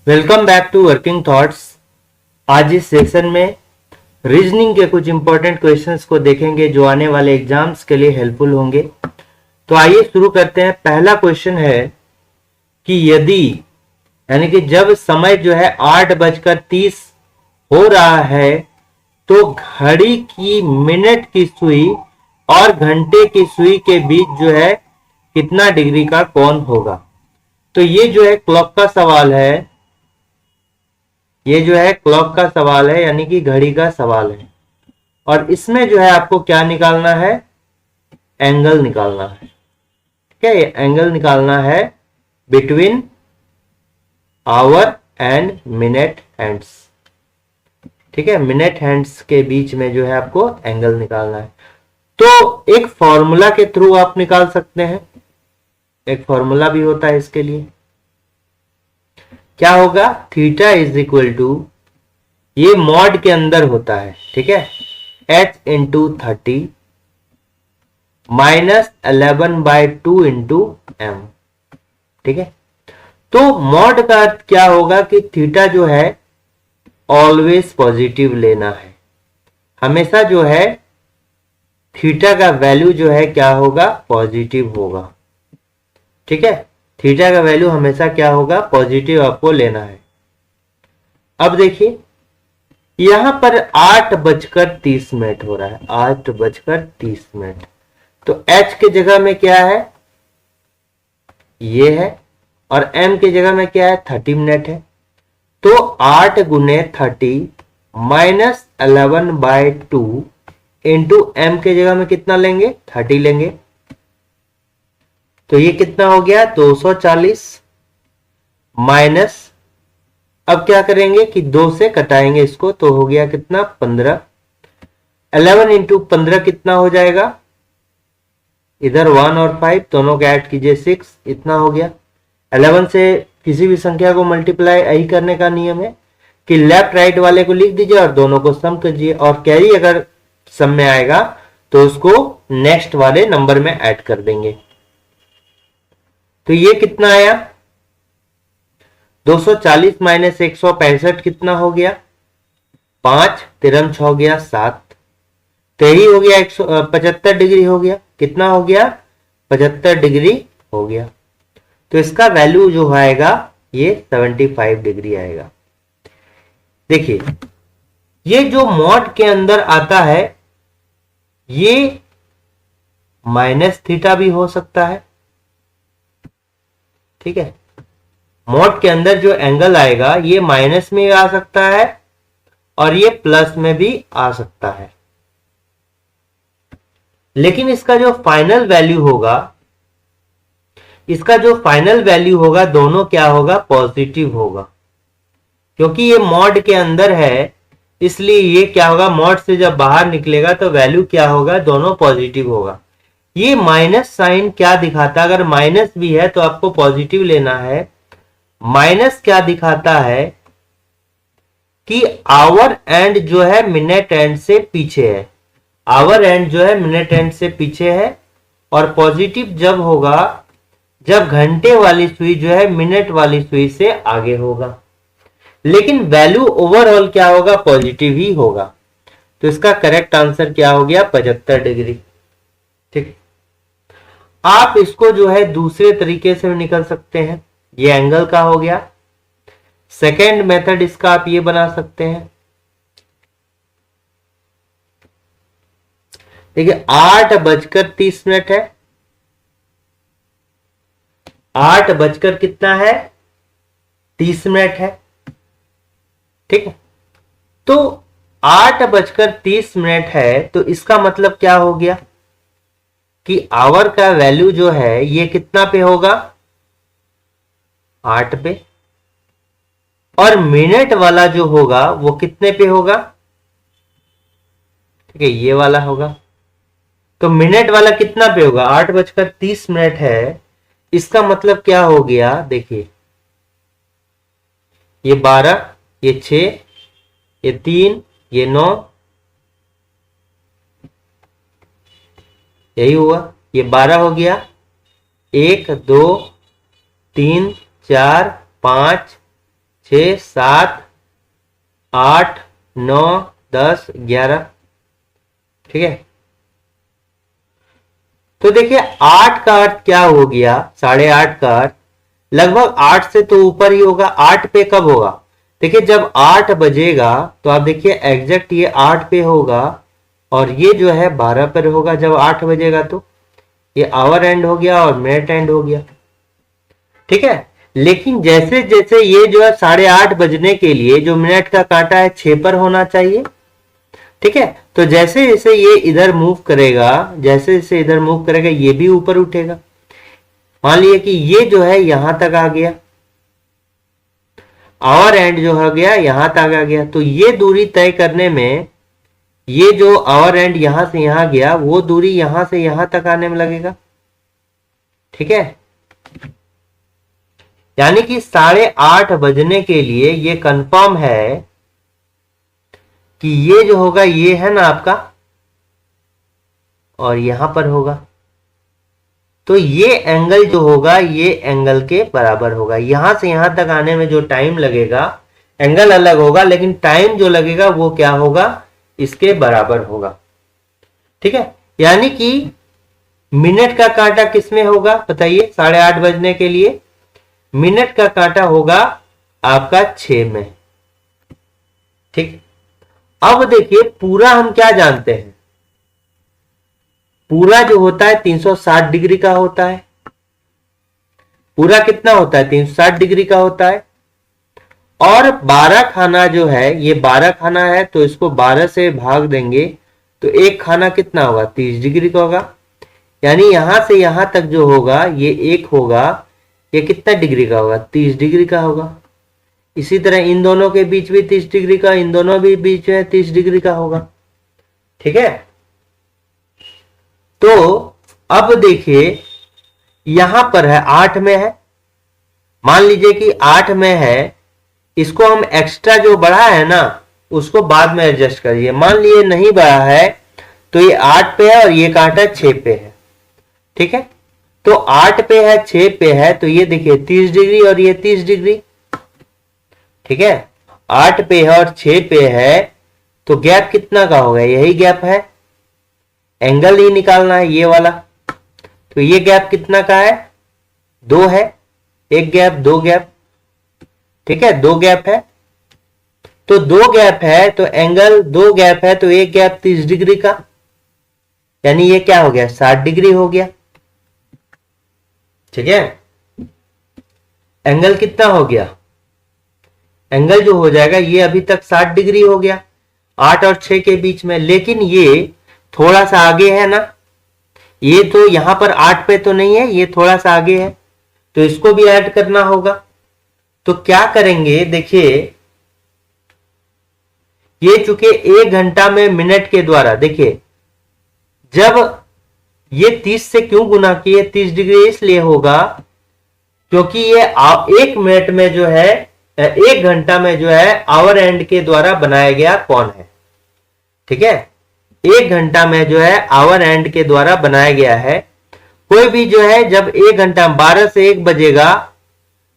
Welcome back to working thoughts. आज इस session में रीजनिंग के कुछ इंपॉर्टेंट क्वेश्चंस को देखेंगे जो आने वाले एग्जाम्स के लिए हेल्पफुल होंगे। तो आइए शुरू करते हैं। पहला क्वेश्चन है कि यदि यानी कि जब समय जो है 8:30 हो रहा है तो घड़ी की मिनट की सुई और घंटे की सुई के बीच जो है कितना डिग्री का कोण होगा। तो ये जो है क्लॉक का सवाल है, ये जो है क्लॉक का सवाल है यानी कि घड़ी का सवाल है। और इसमें जो है आपको क्या निकालना है, एंगल निकालना है। ठीक है, ये एंगल निकालना है between our and minute hands. ठीक है, मिनट हैंड्स के बीच में जो है आपको एंगल निकालना है। तो एक फॉर्मूला के थ्रू आप निकाल सकते हैं, एक फॉर्मूला भी होता है इसके लिए। क्या होगा, थीटा इज इक्वल टू, ये मॉड के अंदर होता है, ठीक है, h into 30 minus 11/2 into M. ठीक है, तो मॉड का अर्थ क्या होगा कि थीटा जो है ऑलवेज पॉजिटिव लेना है। हमेशा जो है थीटा का वैल्यू जो है क्या होगा, पॉजिटिव होगा। ठीक है, थीटा का वैल्यू हमेशा क्या होगा, पॉजिटिव आपको लेना है। अब देखिए यहां पर 8:30 हो रहा है, 8:30। तो h के जगह में क्या है, ये है, और m के जगह में क्या है, 30 मिनट है। तो 8 गुने 30 माइनस 11/2 इंटू एम के जगह में कितना लेंगे, 30 लेंगे। तो ये कितना हो गया, 240 माइनस, अब क्या करेंगे कि 2 से कटाएंगे इसको, तो हो गया कितना, 15। 11 इंटू 15 कितना हो जाएगा, इधर 1 और 5 दोनों का ऐड कीजिए, 6, इतना हो गया। 11 से किसी भी संख्या को मल्टीप्लाई यही करने का नियम है कि लेफ्ट राइट वाले को लिख दीजिए और दोनों को सम कीजिए, और कैरी अगर सम में आएगा तो उसको नेक्स्ट वाले नंबर में ऐड कर देंगे। तो ये कितना आया, 240 माइनस 165 कितना हो गया, 5, 13 6 हो गया 7, तो यही हो गया 175 डिग्री हो गया। कितना हो गया, 75 डिग्री हो गया। तो इसका वैल्यू जो आएगा ये 75 डिग्री आएगा। देखिए ये जो मॉड के अंदर आता है ये माइनस थीटा भी हो सकता है। ठीक है, मॉड के अंदर जो एंगल आएगा ये माइनस में आ सकता है और ये प्लस में भी आ सकता है, लेकिन इसका जो फाइनल वैल्यू होगा, इसका जो फाइनल वैल्यू होगा दोनों क्या होगा, पॉजिटिव होगा। क्योंकि ये मॉड के अंदर है इसलिए ये क्या होगा, मॉड से जब बाहर निकलेगा तो वैल्यू क्या होगा, दोनों पॉजिटिव होगा। ये माइनस साइन क्या दिखाता है, अगर माइनस भी है तो आपको पॉजिटिव लेना है। माइनस क्या दिखाता है कि आवर एंड जो है मिनट एंड से पीछे है, आवर एंड जो है मिनट एंड से पीछे है। और पॉजिटिव जब होगा जब घंटे वाली सुई जो है मिनट वाली सुई से आगे होगा, लेकिन वैल्यू ओवरऑल क्या होगा, पॉजिटिव ही होगा। तो इसका करेक्ट आंसर क्या हो गया, 75 डिग्री। ठीक, आप इसको जो है दूसरे तरीके से निकल सकते हैं। ये एंगल का हो गया। सेकेंड मेथड इसका आप ये बना सकते हैं, देखिए 8:30 है, 8 बजकर कितना है, 30 है। ठीक है, तो 8:30 है, तो इसका मतलब क्या हो गया कि आवर का वैल्यू जो है ये कितना पे होगा, 8 पे, और मिनट वाला जो होगा वो कितने पे होगा, ठीक है, ये वाला होगा। तो मिनट वाला कितना पे होगा, 8:30 है, इसका मतलब क्या हो गया, देखिए ये 12, ये 6, ये 3, ये 9, यही हुआ, ये 12 हो गया। 1 2 3 4 5 6, 7, 8, 9, 10, 11। ठीक है, तो देखिए 8 का अर्थ क्या हो गया, 8.5 का अर्थ लगभग 8 से तो ऊपर ही होगा। 8 पे कब होगा, देखिए जब 8 बजेगा तो आप देखिए एग्जैक्ट ये 8 पे होगा और ये जो है 12 पर होगा जब 8 बजेगा। तो ये आवर एंड हो गया और मिनट एंड हो गया। ठीक है, लेकिन जैसे जैसे ये जो है 8:30 बजने के लिए जो मिनट का कांटा है 6 पर होना चाहिए। ठीक है, तो जैसे जैसे ये इधर मूव करेगा, जैसे जैसे इधर मूव करेगा ये भी ऊपर उठेगा। मान लिया कि ये जो है यहां तक आ गया, आवर एंड जो हो गया यहां तक आ गया। तो ये दूरी तय करने में ये जो आवर एंड यहां से यहां गया वो दूरी यहां से यहां तक आने में लगेगा। ठीक है, यानी कि 8:30 बजने के लिए ये कंफर्म है कि ये जो होगा ये है ना आपका, और यहां पर होगा। तो ये एंगल जो होगा ये एंगल के बराबर होगा। यहां से यहां तक आने में जो टाइम लगेगा, एंगल अलग होगा लेकिन टाइम जो लगेगा वो क्या होगा, इसके बराबर होगा। ठीक है, यानी कि मिनट का कांटा किस में होगा बताइए, 8:30 बजने के लिए मिनट का कांटा होगा आपका 6 में। ठीक, अब देखिए पूरा हम क्या जानते हैं, पूरा जो होता है 360 डिग्री का होता है। पूरा कितना होता है, 360 डिग्री का होता है। और 12 खाना जो है ये 12 खाना है, तो इसको 12 से भाग देंगे तो एक खाना कितना होगा, 30 डिग्री का होगा। यानी यहां से यहां तक जो होगा ये एक होगा, ये कितना डिग्री का होगा, 30 डिग्री का होगा। इसी तरह इन दोनों के बीच भी 30 डिग्री का, इन दोनों भी बीच में 30 डिग्री का होगा। ठीक है, तो अब देखिए यहां पर है 8 में है, मान लीजिए कि 8 में है, इसको हम एक्स्ट्रा जो बढ़ा है ना उसको बाद में एडजस्ट करिए। मान लीजिए नहीं बढ़ा है तो ये 8 पे है और ये कांटा 6 पे है। ठीक है, तो 8 पे है 6 पे है, तो ये देखिए 30 डिग्री और ये 30 डिग्री। ठीक है, 8 पे है और 6 पे है, तो गैप कितना का होगा, यही गैप है, एंगल ही निकालना है ये वाला। तो ये गैप कितना का है, 2 है, एक गैप 2 गैप। ठीक है, 2 गैप है, तो 2 गैप है तो एंगल 2 गैप है, तो एक गैप 30 डिग्री का, यानी ये क्या हो गया, 60 डिग्री हो गया। ठीक है, एंगल कितना हो गया, एंगल जो हो जाएगा ये अभी तक 60 डिग्री हो गया 8 और 6 के बीच में। लेकिन ये थोड़ा सा आगे है ना, ये तो यहां पर 8 पे तो नहीं है, ये थोड़ा सा आगे है, तो इसको भी ऐड करना होगा। तो क्या करेंगे, देखिए ये चूंकि 1 घंटा में मिनट के द्वारा, देखिए जब ये 30 से क्यों गुना किए, 30 डिग्री इसलिए होगा क्योंकि ये 1 मिनट में जो है, 1 घंटा में जो है आवर एंड के द्वारा बनाया गया कौन है। ठीक है, 1 घंटा में जो है आवर एंड के द्वारा बनाया गया है। कोई भी जो है जब 1 घंटा 12 से 1 बजेगा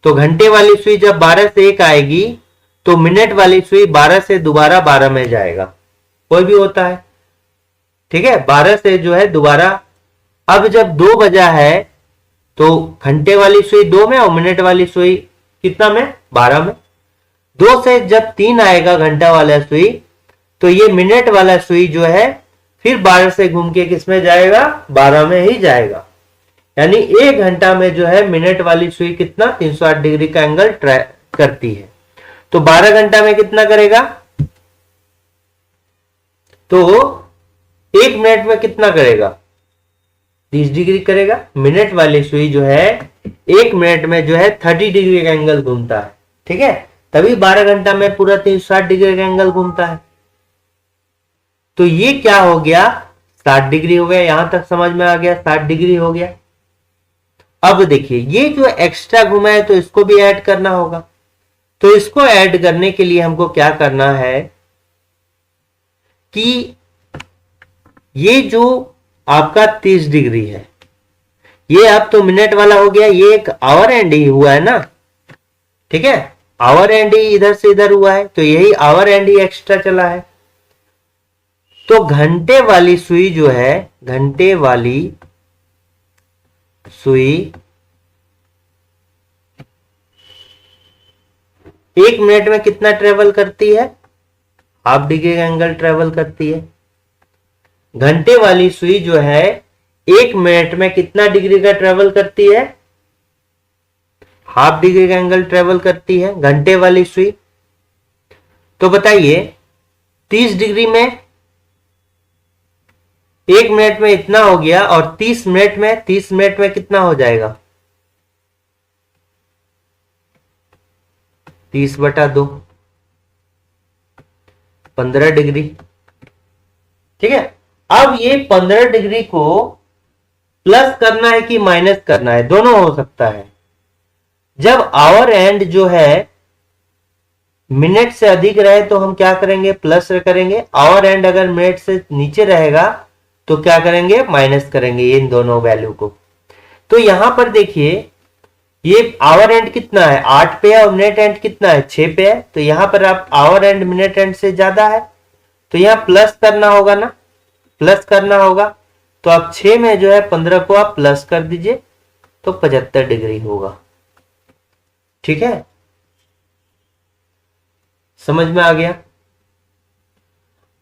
तो घंटे वाली सुई जब 12 से 1 आएगी तो मिनट वाली सुई 12 से दोबारा 12 में जाएगा, कोई भी होता है। ठीक है, 12 से जो है दोबारा, अब जब 2 बजा है तो घंटे वाली सुई 2 में और मिनट वाली सुई कितना में, 12 में। 2 से जब 3 आएगा घंटा वाला सुई, तो ये मिनट वाला सुई जो है फिर 12 से घूम के किस में जाएगा, 12 में ही जाएगा। यानी 1 घंटा में जो है मिनट वाली सुई कितना, 360 डिग्री का एंगल ट्रैक करती है। तो 12 घंटा में कितना करेगा, तो 1 मिनट में कितना करेगा, 30 डिग्री करेगा। मिनट वाली सुई जो है 1 मिनट में जो है 30 डिग्री का एंगल घूमता है। ठीक है, तभी 12 घंटा में पूरा 360 डिग्री का एंगल घूमता है। तो ये क्या हो गया, 60 डिग्री हो गया, यहां तक समझ में आ गया, 60 डिग्री हो गया। अब देखिए ये जो एक्स्ट्रा घुमा है तो इसको भी ऐड करना होगा। तो इसको ऐड करने के लिए हमको क्या करना है कि ये जो आपका 30 डिग्री है, ये अब तो मिनट वाला हो गया, ये एक आवर एंड ही हुआ है ना। ठीक है, आवर एंड ही इधर से इधर हुआ है, तो यही आवर एंड ही एक्स्ट्रा चला है। तो घंटे वाली सुई जो है, घंटे वाली सुई 1 मिनट में कितना ट्रेवल करती है? हाफ डिग्री का एंगल ट्रेवल करती है। घंटे वाली सुई जो है 1 मिनट में कितना डिग्री का ट्रेवल करती है? हाफ डिग्री का एंगल ट्रेवल करती है घंटे वाली सुई। तो बताइए 30 डिग्री में 1 मिनट में इतना हो गया, और 30 मिनट में कितना हो जाएगा? 30/2, 15 डिग्री। ठीक है, अब ये 15 डिग्री को प्लस करना है कि माइनस करना है? दोनों हो सकता है। जब आवर एंड जो है मिनट से अधिक रहे तो हम क्या करेंगे? प्लस करेंगे। आवर एंड अगर मिनट से नीचे रहेगा तो क्या करेंगे? माइनस करेंगे इन दोनों वैल्यू को। तो यहां पर देखिए ये आवर एंड कितना है? 8 पे है, और मिनट एंड कितना है? 6 पे है। तो यहां पर आप आवर एंड मिनट एंड से ज्यादा है, तो यहां प्लस करना होगा ना, प्लस करना होगा। तो आप 6 में जो है 15 को आप प्लस कर दीजिए, तो 75 डिग्री होगा। ठीक है, समझ में आ गया?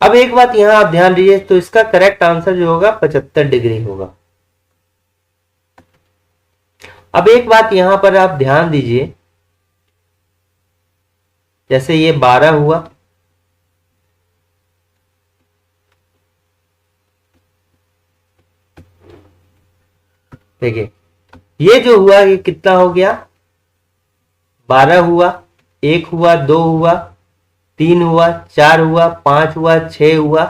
अब एक बात यहां आप ध्यान दीजिए, तो इसका करेक्ट आंसर जो होगा 75 डिग्री होगा। अब एक बात यहां पर आप ध्यान दीजिए, जैसे ये 12 हुआ, देखिए ये जो हुआ ये कितना हो गया? 12 हुआ, 1 हुआ, 2 हुआ, 3 हुआ, 4 हुआ, 5 हुआ, 6 हुआ,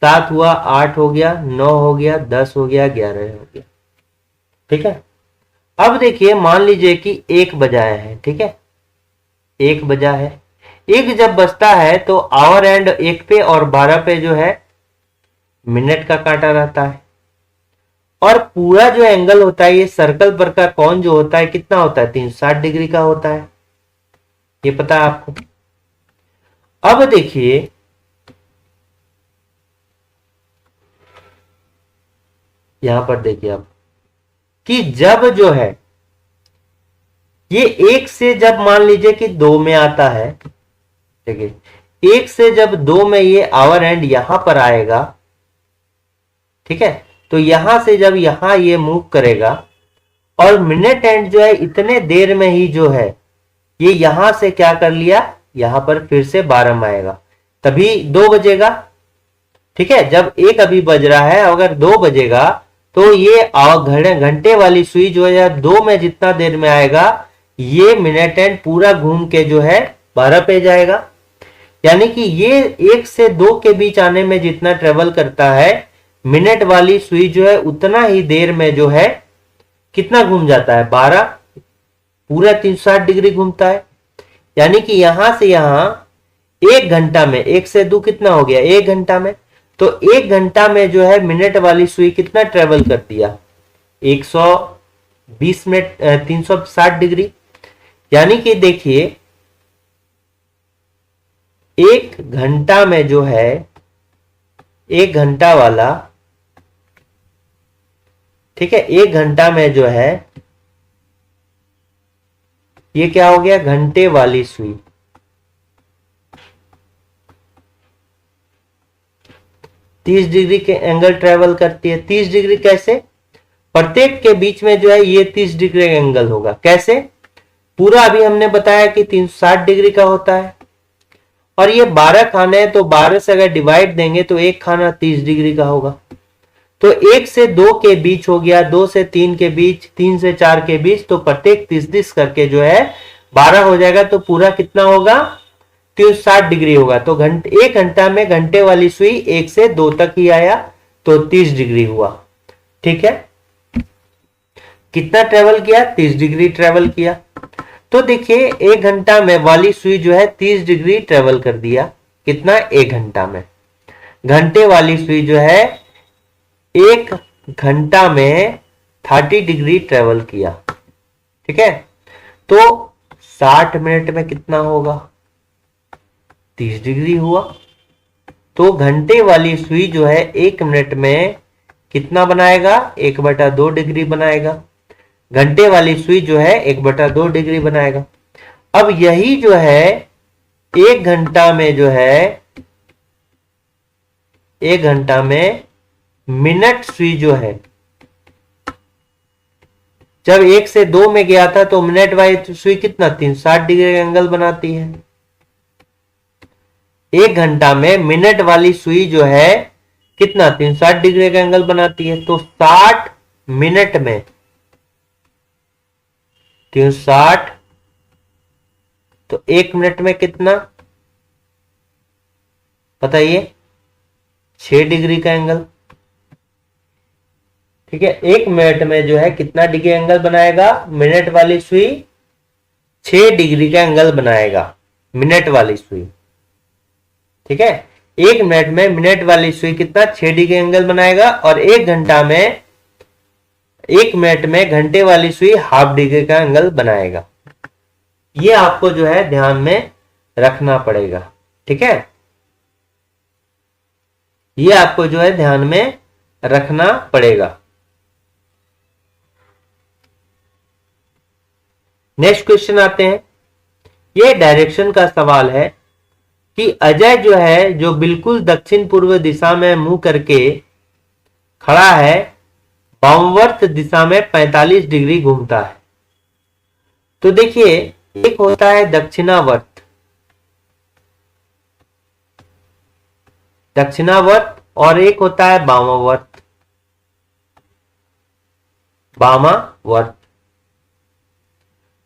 7 हुआ, 8 हो गया, 9 हो गया, 10 हो गया, 11 हो गया। ठीक है, अब देखिए मान लीजिए कि 1 बजाया है। ठीक है, 1 बजा है। 1 जब बजता है तो आवर एंड 1 पे और 12 पे जो है मिनट का कांटा रहता है, और पूरा जो एंगल होता है ये सर्कल पर का कोण जो होता है कितना होता है? 360 डिग्री का होता है, ये पता है आपको। अब देखिए यहां पर देखिए आप कि जब जो है ये 1 से जब मान लीजिए कि 2 में आता है, देखिए 1 से जब 2 में ये आवर एंड यहां पर आएगा, ठीक है, तो यहां से जब यहां ये मूव करेगा, और मिनट एंड जो है इतने देर में ही जो है ये यहां से क्या कर लिया, यहां पर फिर से 12 में आएगा, तभी 2 बजेगा। ठीक है, जब 1 अभी बज रहा है, अगर 2 बजेगा तो ये घंटे वाली सुई जो है 2 में जितना देर में आएगा, ये मिनट एंड पूरा घूम के जो है 12 पे जाएगा। यानी कि ये 1 से 2 के बीच आने में जितना ट्रेवल करता है, मिनट वाली सुई जो है उतना ही देर में जो है कितना घूम जाता है? 12, पूरा 360 डिग्री घूमता है। यानी कि यहां से यहां 1 घंटा में, 1 से 2 कितना हो गया? 1 घंटा में। तो 1 घंटा में जो है मिनट वाली सुई कितना ट्रेवल कर दिया? 120 मिनट, 360 डिग्री। यानी कि देखिए 1 घंटा में जो है 1 घंटा वाला, ठीक है, 1 घंटा में जो है ये क्या हो गया? घंटे वाली सुई 30 डिग्री के एंगल ट्रेवल करती है। 30 डिग्री कैसे? प्रत्येक के बीच में जो है ये 30 डिग्री का एंगल होगा। कैसे? पूरा अभी हमने बताया कि 360 डिग्री का होता है, और ये 12 खाने हैं, तो 12 से अगर डिवाइड देंगे तो एक खाना 30 डिग्री का होगा। तो 1 से 2 के बीच हो गया, 2 से 3 के बीच, 3 से 4 के बीच, तो प्रत्येक 30 करके जो है 12 हो जाएगा, तो पूरा कितना होगा? 360 डिग्री होगा। तो 1 घंटा में घंटे वाली सुई 1 से 2 तक ही आया, तो 30 डिग्री हुआ। ठीक है, कितना ट्रेवल किया? 30 डिग्री ट्रेवल किया। तो देखिए 1 घंटा में वाली सुई जो है 30 डिग्री ट्रेवल कर दिया। कितना? 1 घंटा में। घंटे वाली सुई जो है 1 घंटा में 30 डिग्री ट्रेवल किया। ठीक है, तो 60 मिनट में कितना होगा? 30 डिग्री हुआ। तो घंटे वाली सुई जो है 1 मिनट में कितना बनाएगा? 1/2 डिग्री बनाएगा। घंटे वाली सुई जो है 1/2 डिग्री बनाएगा। अब यही जो है 1 घंटा में जो है 1 घंटा में मिनट सुई जो है, जब 1 से 2 में गया था तो मिनट वाली सुई कितना 360 डिग्री का एंगल बनाती है। 1 घंटा में मिनट वाली सुई जो है कितना 360 डिग्री का एंगल बनाती है। तो 60 मिनट में 360, तो 1 मिनट में कितना बताइए? 6 डिग्री का एंगल। ठीक है, 1 मिनट में जो है कितना डिग्री एंगल बनाएगा? मिनट वाली सुई 6 डिग्री का एंगल बनाएगा, मिनट वाली सुई। ठीक है, 1 मिनट में मिनट वाली सुई कितना 6 डिग्री एंगल बनाएगा, और 1 घंटा में 1 मिनट में घंटे वाली सुई हाफ डिग्री का एंगल बनाएगा। ये आपको जो है ध्यान में रखना पड़ेगा। ठीक है, ये आपको जो है ध्यान में रखना पड़ेगा। नेक्स्ट क्वेश्चन आते हैं। ये डायरेक्शन का सवाल है कि अजय जो है जो बिल्कुल दक्षिण पूर्व दिशा में मुंह करके खड़ा है, वामवर्त दिशा में 45 डिग्री घूमता है। तो देखिए, एक होता है दक्षिणावर्त, और एक होता है वामावर्त,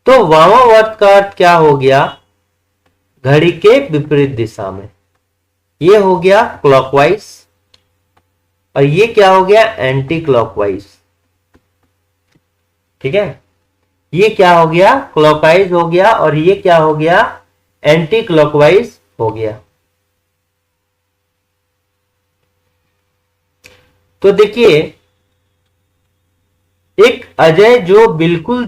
तो वामावर्त का अर्थ क्या हो गया? घड़ी के विपरीत दिशा में। ये हो गया क्लॉकवाइज, और ये क्या हो गया? Anti clockwise. ठीक है, ये क्या हो गया? क्लॉकवाइज हो गया, और ये क्या हो गया? एंटी क्लॉकवाइज हो गया। तो देखिए, एक अजय जो बिल्कुल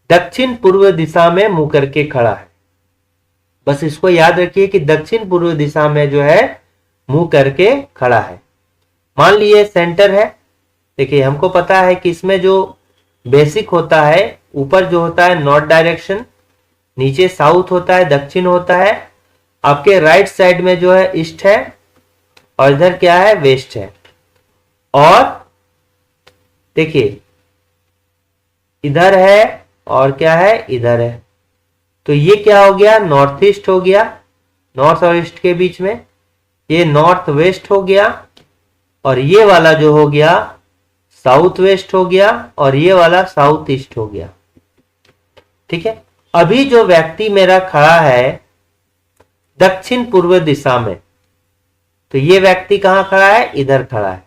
दक्षिण पूर्व दिशा में मुंह करके खड़ा है, बस इसको याद रखिए कि दक्षिण पूर्व दिशा में जो है मुंह करके खड़ा है। मान लीजिए सेंटर है। देखिए, हमको पता है कि इसमें जो बेसिक होता है, ऊपर जो होता है नॉर्थ डायरेक्शन, नीचे साउथ होता है, दक्षिण होता है, आपके राइट साइड में जो है ईस्ट है, और इधर क्या है? वेस्ट है। और देखिए, इधर है और क्या है? इधर है। तो ये क्या हो गया? नॉर्थ ईस्ट हो गया, नॉर्थ और ईस्ट के बीच में। ये नॉर्थ वेस्ट हो गया, और ये वाला जो हो गया साउथ वेस्ट हो गया, और ये वाला साउथ ईस्ट हो गया। ठीक है, अभी जो व्यक्ति मेरा खड़ा है दक्षिण पूर्व दिशा में, तो ये व्यक्ति कहां खड़ा है? इधर खड़ा है।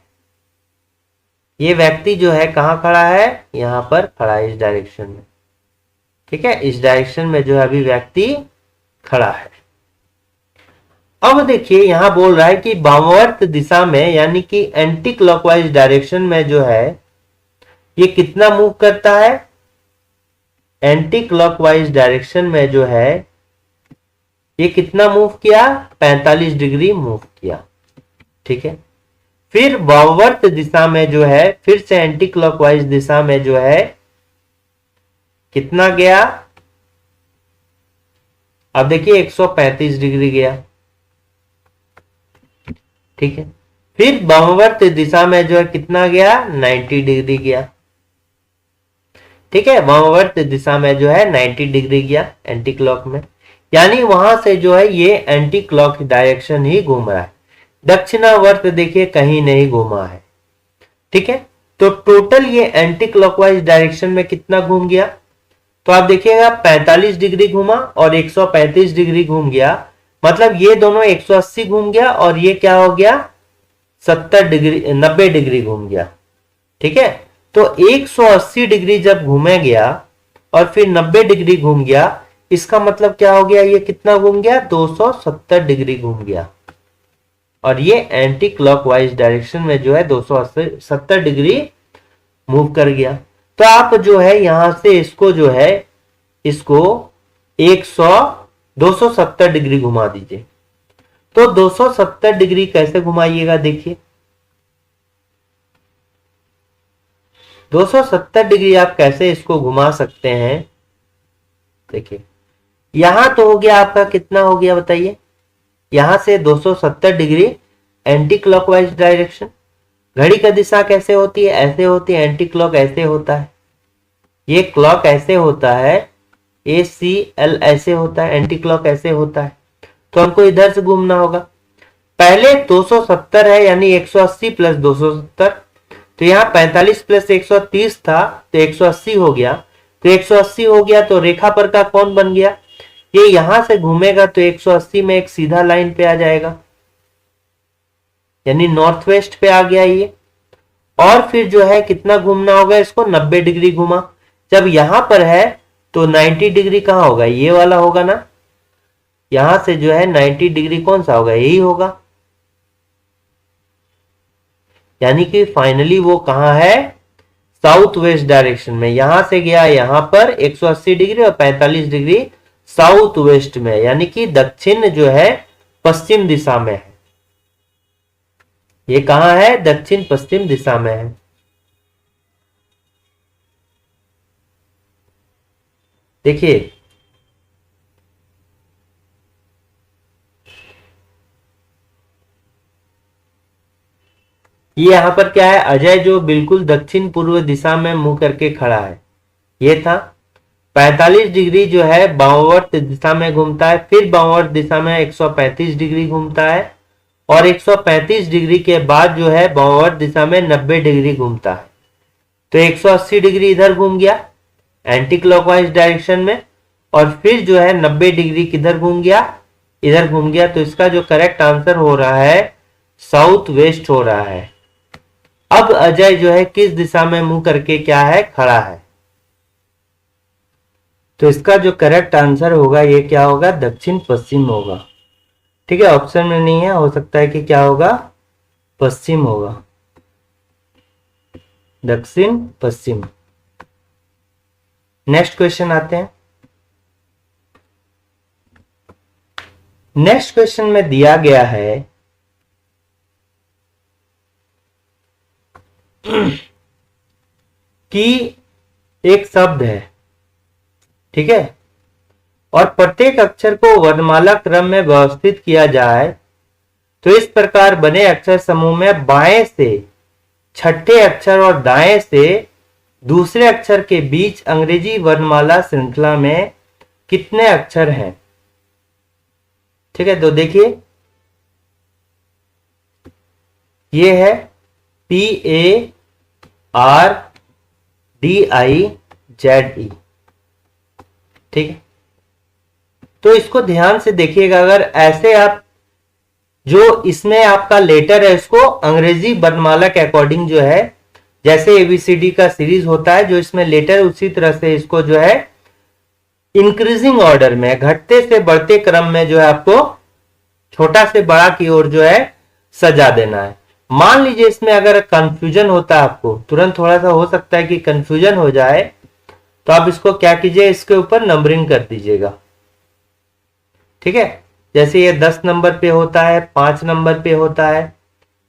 ये व्यक्ति जो है कहां खड़ा है? यहां पर खड़ा है, इस डायरेक्शन में। ठीक है, इस डायरेक्शन में जो है अभी व्यक्ति खड़ा है। अब देखिए, यहां बोल रहा है कि वामवर्त दिशा में, यानी कि एंटी क्लॉकवाइज डायरेक्शन में जो है ये कितना मूव करता है? एंटी क्लॉकवाइज डायरेक्शन में जो है ये कितना मूव किया? 45 डिग्री मूव किया। ठीक है, फिर वामवर्त दिशा में जो है फिर से एंटी क्लॉकवाइज दिशा में जो है कितना गया? अब देखिए 135 डिग्री गया। ठीक है, फिर वामवर्त दिशा में जो है कितना गया? 90 डिग्री गया। ठीक है, वामवर्त दिशा में जो है 90 डिग्री गया एंटी क्लॉक में, यानी वहां से जो है ये एंटी क्लॉक डायरेक्शन ही घूम रहा है। दक्षिणावर्त देखिए कहीं नहीं घूमा है। ठीक है, तो टोटल ये एंटी क्लॉकवाइज डायरेक्शन में कितना घूम गया? तो आप देखिएगा 45 डिग्री घूमा और 135 डिग्री घूम गया, मतलब ये दोनों 180 घूम गया, और ये क्या हो गया? 70 डिग्री 90 डिग्री घूम गया। ठीक है, तो 180 डिग्री जब घूमे गया और फिर 90 डिग्री घूम गया, इसका मतलब क्या हो गया? ये कितना घूम गया? 270 डिग्री घूम गया, और ये एंटी क्लॉकवाइज डायरेक्शन में जो है 270 डिग्री मूव कर गया। तो आप जो है यहां से इसको जो है इसको 270 डिग्री घुमा दीजिए। तो 270 डिग्री कैसे घुमाइएगा, देखिए 270 डिग्री आप कैसे इसको घुमा सकते हैं। देखिए यहां तो हो गया आपका, कितना हो गया बताइए, यहां से 270 डिग्री एंटी क्लॉकवाइज डायरेक्शन। घड़ी का दिशा कैसे होती है, ऐसे होती है, एंटी क्लॉक ऐसे होता है, ये क्लॉक ऐसे होता है, ACL ऐसे होता है, एंटी क्लॉक ऐसे होता है। तो हमको इधर से घूमना होगा। पहले 270 है यानी 180 प्लस 270, तो यहाँ 45 प्लस 130 था तो 180 हो गया। तो 180 हो गया तो रेखा पर का कौन बन गया, ये यहां से घूमेगा तो 180 में एक सीधा लाइन पे आ जाएगा, यानी नॉर्थ वेस्ट पे आ गया ये। और फिर जो है कितना घूमना होगा इसको, 90 डिग्री घुमा। जब यहां पर है तो 90 डिग्री कहां होगा, ये वाला होगा ना, यहां से जो है 90 डिग्री कौन सा होगा, यही होगा। यानी कि फाइनली वो कहां है, साउथ वेस्ट डायरेक्शन में। यहां से गया यहां पर 180 डिग्री और 45 डिग्री साउथ वेस्ट में, यानी कि दक्षिण जो है पश्चिम दिशा में है। ये कहां है, दक्षिण पश्चिम दिशा में है। देखिए ये यहां पर क्या है, अजय जो बिल्कुल दक्षिण पूर्व दिशा में मुंह करके खड़ा है, ये था। 45 डिग्री जो है वामावर्त दिशा में घूमता है, फिर वामावर्त दिशा में 135 डिग्री घूमता है, और 135 डिग्री के बाद जो है वामावर्त दिशा में 90 डिग्री घूमता है। तो 180 डिग्री इधर घूम गया एंटी क्लॉकवाइज डायरेक्शन में, और फिर जो है 90 डिग्री किधर घूम गया, इधर घूम गया। तो इसका जो करेक्ट आंसर हो रहा है साउथ वेस्ट हो रहा है। अब अजय जो है किस दिशा में मुंह करके क्या है, खड़ा है। तो इसका जो करेक्ट आंसर होगा ये क्या होगा, दक्षिण पश्चिम होगा। ठीक है, ऑप्शन में नहीं है, हो सकता है कि क्या होगा, पश्चिम होगा, दक्षिण पश्चिम। नेक्स्ट क्वेश्चन आते हैं। नेक्स्ट क्वेश्चन में दिया गया है कि एक शब्द है, ठीक है, और प्रत्येक अक्षर को वर्णमाला क्रम में व्यवस्थित किया जाए तो इस प्रकार बने अक्षर समूह में बाएं से छठे अक्षर और दाएं से दूसरे अक्षर के बीच अंग्रेजी वर्णमाला श्रृंखला में कितने अक्षर हैं। ठीक है, तो देखिए ये है PARDIZE, ठीक है। तो इसको ध्यान से देखिएगा, अगर ऐसे आप जो इसमें आपका लेटर है इसको अंग्रेजी वर्णमाला के अकॉर्डिंग जो है, जैसे ABCD का सीरीज होता है जो इसमें लेटर, उसी तरह से इसको जो है इंक्रीजिंग ऑर्डर में, घटते से बढ़ते क्रम में जो है आपको छोटा से बड़ा की ओर जो है सजा देना है। मान लीजिए इसमें अगर कंफ्यूजन होता है, आपको तुरंत थोड़ा सा हो सकता है कि कंफ्यूजन हो जाए, तो आप इसको क्या कीजिए, इसके ऊपर नंबरिंग कर दीजिएगा। ठीक है, जैसे ये 10 नंबर पे होता है, 5 नंबर पे होता है,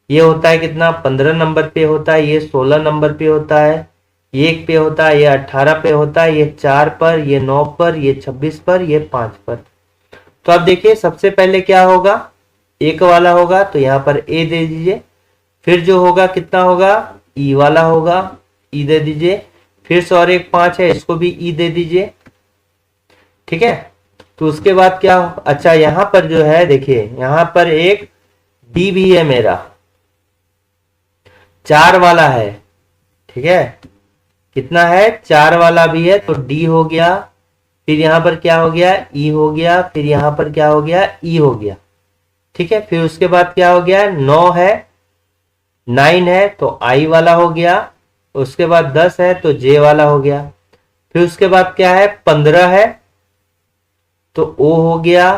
ये होता है कितना, 15 नंबर पे होता है, ये 16 नंबर पे होता है, ये 1 पे होता है, ये 18 पे होता है, ये 4 पर, ये 9 पर, ये 26 पर, ये 5 पर। तो अब देखिए सबसे पहले क्या होगा, 1 वाला होगा तो यहां पर A दे दीजिए, फिर जो होगा कितना होगा, E वाला होगा, E दे दीजिए, फिर से और एक 5 है, इसको भी E दे दीजिए। ठीक है, तो उसके बाद क्या, अच्छा यहां पर जो है देखिए यहां पर एक D भी है मेरा, 4 वाला है। ठीक है, कितना है, 4 वाला भी है, तो D हो गया, फिर यहां पर क्या हो गया, E हो गया, फिर यहां पर क्या हो गया, E हो गया। ठीक है, फिर उसके बाद क्या हो गया, 9 है, 9 है तो I वाला हो गया, उसके बाद 10 है तो J वाला हो गया, फिर उसके बाद क्या है, 15 है तो O हो गया,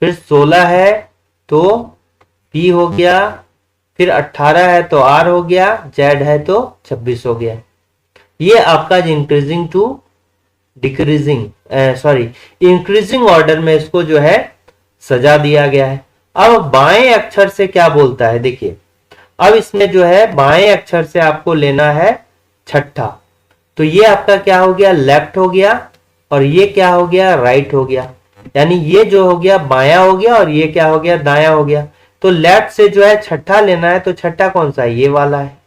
फिर 16 है तो P हो गया, फिर 18 है तो R हो गया, Z है तो 26 हो गया। ये आपका increasing to decreasing sorry increasing order में इसको जो है सजा दिया गया है। अब बाएं अक्षर से क्या बोलता है देखिए, अब इसमें जो है बाएं अक्षर से आपको लेना है छठा, तो ये आपका क्या हो गया, लेफ्ट हो गया, और ये क्या हो गया, राइट हो गया। यानी ये जो हो गया बायां हो गया और ये क्या हो गया, दायां हो गया। तो लेफ्ट से जो है छठा लेना है, तो छठा कौन सा है, ये वाला है।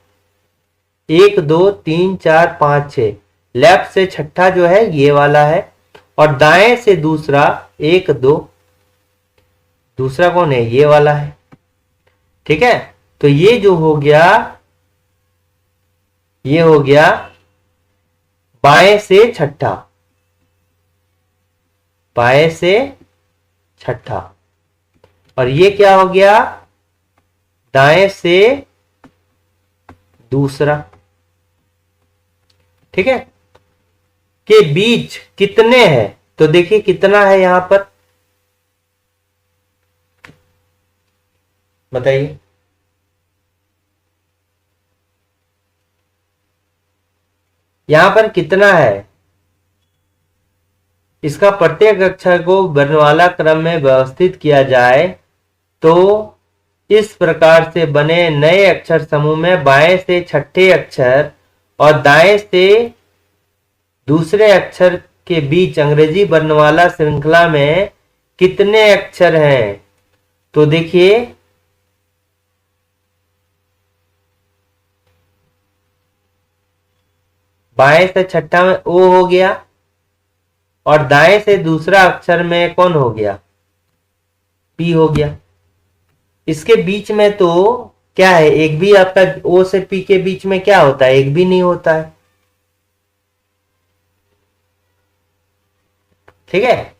1 2 3 4 5 6, लेफ्ट से छठा जो है ये वाला है, और दाएं से दूसरा 1 2, दूसरा कौन है, ये वाला है। ठीक है, तो ये जो हो गया, ये हो गया बाएं से छठा, बाएं से छठा, और ये क्या हो गया, दाएं से दूसरा। ठीक है, के बीच कितने हैं, तो देखिए कितना है यहां पर, बताइए। यहां पर कितना है, इसका प्रत्येक अक्षर को वर्णमाला क्रम में व्यवस्थित किया जाए तो इस प्रकार से बने नए अक्षर समूह में बाएं से छठे अक्षर और दाएं से दूसरे अक्षर के बीच अंग्रेजी वर्णमाला श्रृंखला में कितने अक्षर हैं, तो देखिए बाएं से छठा में ओ हो गया, और दाएं से दूसरा अक्षर में कौन हो गया, पी हो गया। इसके बीच में तो क्या है, एक भी आपका ओ से पी के बीच में क्या होता है, एक भी नहीं होता है। ठीक है,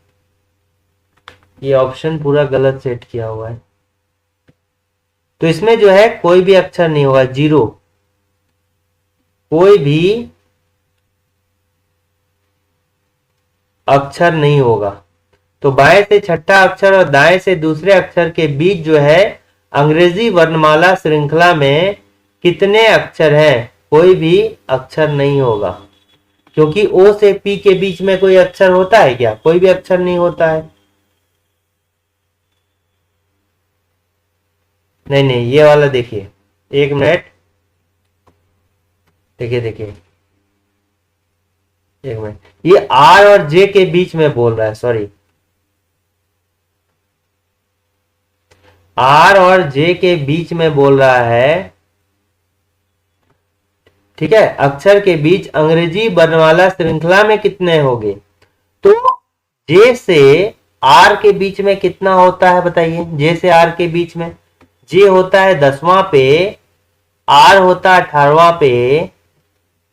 ये ऑप्शन पूरा गलत सेट किया हुआ है, तो इसमें जो है कोई भी अक्षर नहीं होगा, जीरो, कोई भी अक्षर नहीं होगा। तो बाएं से छठा अक्षर और दाएं से दूसरे अक्षर के बीच जो है अंग्रेजी वर्णमाला श्रृंखला में कितने अक्षर हैं, कोई भी अक्षर नहीं होगा, क्योंकि ओ से पी के बीच में कोई अक्षर होता है क्या, कोई भी अक्षर नहीं होता है। नहीं नहीं, ये वाला देखिए, एक मिनट, देखिए देखिए, एक मिनट, ये आर और जे के बीच में बोल रहा है, सॉरी, आर और जे के बीच में बोल रहा है। ठीक है, अक्षर के बीच अंग्रेजी वर्णमाला श्रृंखला में कितने होंगे, तो जे से आर के बीच में कितना होता है बताइए, जे से आर के बीच में जे होता है 10वां पे, आर होता है 18वां पे।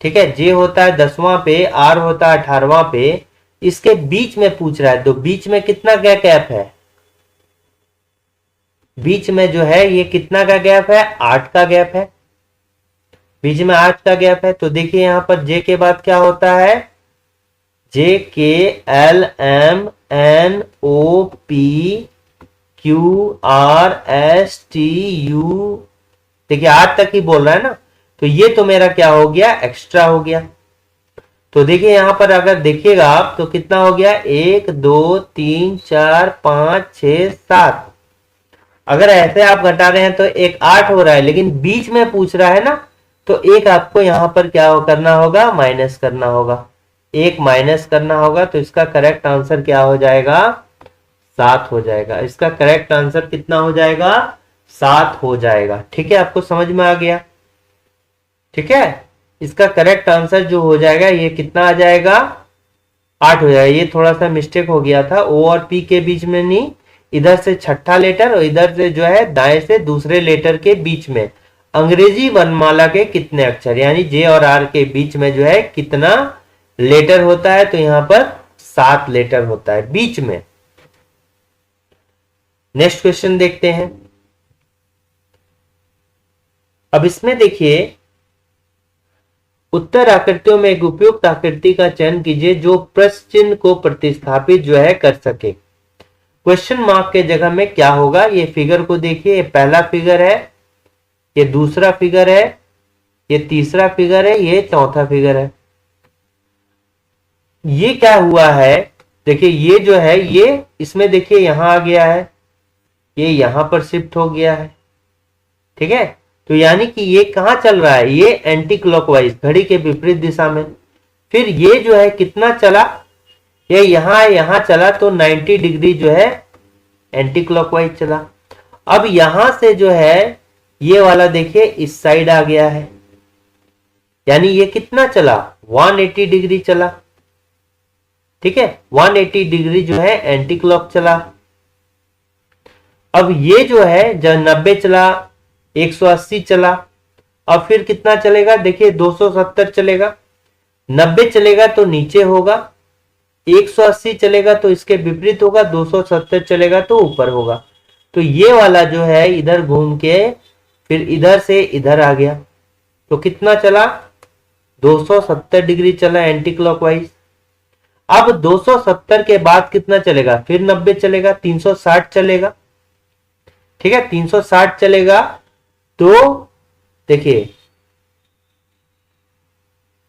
ठीक है, जे होता है 10वां पे, आर होता है 18वां पे, इसके बीच में पूछ रहा है, तो बीच में कितना क्या गैप है, बीच में जो है ये कितना का गैप है, 8 का गैप है, बीच में 8 का गैप है। तो देखिए यहां पर जे के बाद क्या होता है, J K L M N O P Q R S T U, देखिए 8 तक ही बोल रहा है ना, तो ये तो मेरा क्या हो गया, एक्स्ट्रा हो गया। तो देखिए यहां पर अगर देखिएगा आप तो कितना हो गया, 1 2 3 4 5 6 7, अगर ऐसे आप घटा रहे हैं तो एक 8 हो रहा है, लेकिन बीच में पूछ रहा है ना, तो एक आपको यहां पर क्या करना होगा, माइनस करना होगा, एक माइनस करना होगा, तो इसका करेक्ट आंसर क्या हो जाएगा, 7 हो जाएगा। इसका करेक्ट आंसर कितना हो जाएगा, 7 हो जाएगा। ठीक है, आपको समझ में आ गया। ठीक है, इसका करेक्ट आंसर जो हो जाएगा ये कितना आ जाएगा, 8 हो जाएगा। ये थोड़ा सा मिस्टेक हो गया था, ओ और पी के बीच में नहीं, इधर से छठा लेटर और इधर से जो है दाएं से दूसरे लेटर के बीच में अंग्रेजी वर्णमाला के कितने अक्षर, यानी जे और आर के बीच में जो है कितना लेटर होता है, तो यहां पर 7 लेटर होता है बीच में। नेक्स्ट क्वेश्चन देखते हैं। अब इसमें देखिए, उत्तर आकृतियों में एक उपयुक्त आकृति का चयन कीजिए जो प्रश्न चिन्ह को प्रतिस्थापित जो है कर सके। क्वेश्चन मार्क के जगह में क्या होगा, ये फिगर को देखिए, ये पहला फिगर है, ये दूसरा फिगर है, ये तीसरा फिगर है, ये चौथा फिगर है। ये क्या हुआ है, देखिए ये जो है ये इसमें देखिए यहां आ गया है, ये यहां पर शिफ्ट हो गया है, ठीक है। तो यानी कि ये कहां चल रहा है, ये एंटी क्लॉकवाइज, घड़ी के विपरीत दिशा में। फिर ये जो है कितना चला, ये यहां चला तो 90 डिग्री जो है एंटी क्लॉकवाइज चला। अब यहां से जो है ये वाला देखिए इस साइड आ गया है, यानी ये कितना चला, 180 डिग्री चला, ठीक है। 180 डिग्री जो है एंटी क्लॉक चला। अब ये जो है जब 90 चला, 180 चला, अब फिर कितना चलेगा, देखिए 270 चलेगा। 90 चलेगा तो नीचे होगा, 180 चलेगा तो इसके विपरीत होगा, 270 चलेगा तो ऊपर होगा। तो ये वाला जो है इधर घूम के फिर इधर से इधर आ गया, तो कितना चला, 270 डिग्री चला एंटी क्लॉकवाइज। अब 270 के बाद कितना चलेगा, फिर 90 चलेगा, 360 चलेगा, ठीक है। 360 चलेगा तो देखिए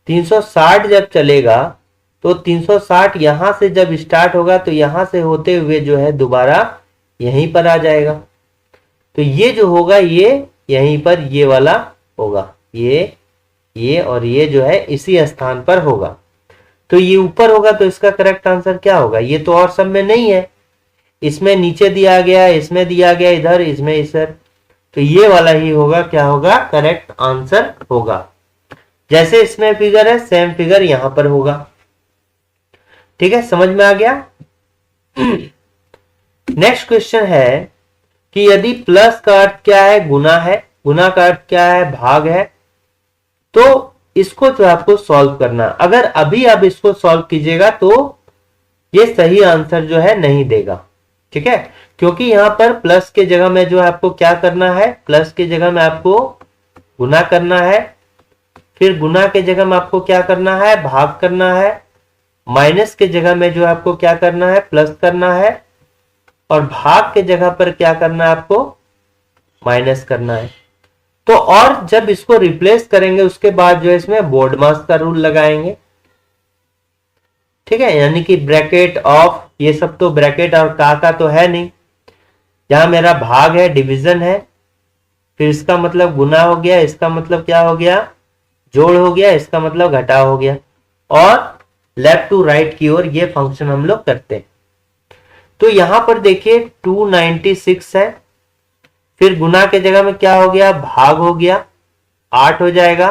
360 जब चलेगा तो 360 यहां से जब स्टार्ट होगा तो यहां से होते हुए जो है दोबारा यहीं पर आ जाएगा। तो ये जो होगा ये यहीं पर ये वाला होगा, ये और ये जो है इसी स्थान पर होगा। तो ये ऊपर होगा तो इसका करेक्ट आंसर क्या होगा, ये तो और सब में नहीं है, इसमें नीचे दिया गया, इसमें दिया गया इधर, इसमें इधर, तो ये वाला ही होगा, क्या होगा, करेक्ट आंसर होगा। जैसे इसमें फिगर है सेम फिगर यहां पर होगा, ठीक है, समझ में आ गया। नेक्स्ट क्वेश्चन है कि यदि प्लस का अर्थ क्या है, गुना है, गुना का अर्थ क्या है, भाग है, तो इसको जो आपको सॉल्व करना, अगर अभी आप इसको सॉल्व कीजिएगा तो ये सही आंसर जो है नहीं देगा, ठीक है। क्योंकि यहां पर प्लस के जगह में जो है आपको क्या करना है, प्लस के जगह में आपको गुना करना है, फिर गुना के जगह में आपको क्या करना है, भाग करना है, माइनस के जगह में जो आपको क्या करना है, प्लस करना है, और भाग के जगह पर क्या करना है आपको, माइनस करना है। तो और जब इसको रिप्लेस करेंगे उसके बाद जो है इसमें बोर्ड मास का रूल लगाएंगे, ठीक है। यानी कि ब्रैकेट ऑफ, ये सब तो ब्रैकेट और का तो है नहीं, यहां मेरा भाग है, डिवीजन है, फिर इसका मतलब गुना हो गया, इसका मतलब क्या हो गया, जोड़ हो गया, इसका मतलब घटाव हो गया, और लेफ्ट टू राइट की ओर ये फंक्शन हम लोग करते हैं। तो यहां पर देखिए 296 है, फिर गुना के जगह में क्या हो गया, भाग हो गया, 8 हो जाएगा,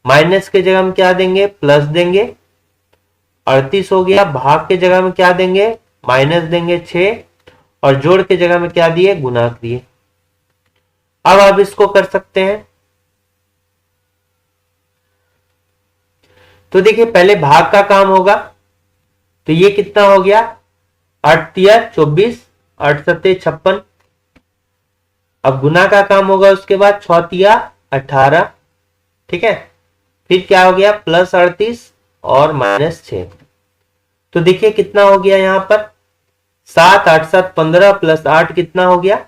माइनस के जगह में क्या देंगे, प्लस देंगे, 38 हो गया, भाग के जगह में क्या देंगे, माइनस देंगे 6, और जोड़ के जगह में क्या दिए, गुना दिए। अब आप इसको कर सकते हैं। तो देखिए पहले भाग का काम होगा, तो ये कितना हो गया, 8 तिया 24, 8 सत्ते 56। अब गुना का काम होगा उसके बाद 6 तिया 18, ठीक है। फिर क्या हो गया, प्लस 38 और माइनस 6। तो देखिए कितना हो गया यहां पर, 7 8 7 15 प्लस 8 कितना हो गया,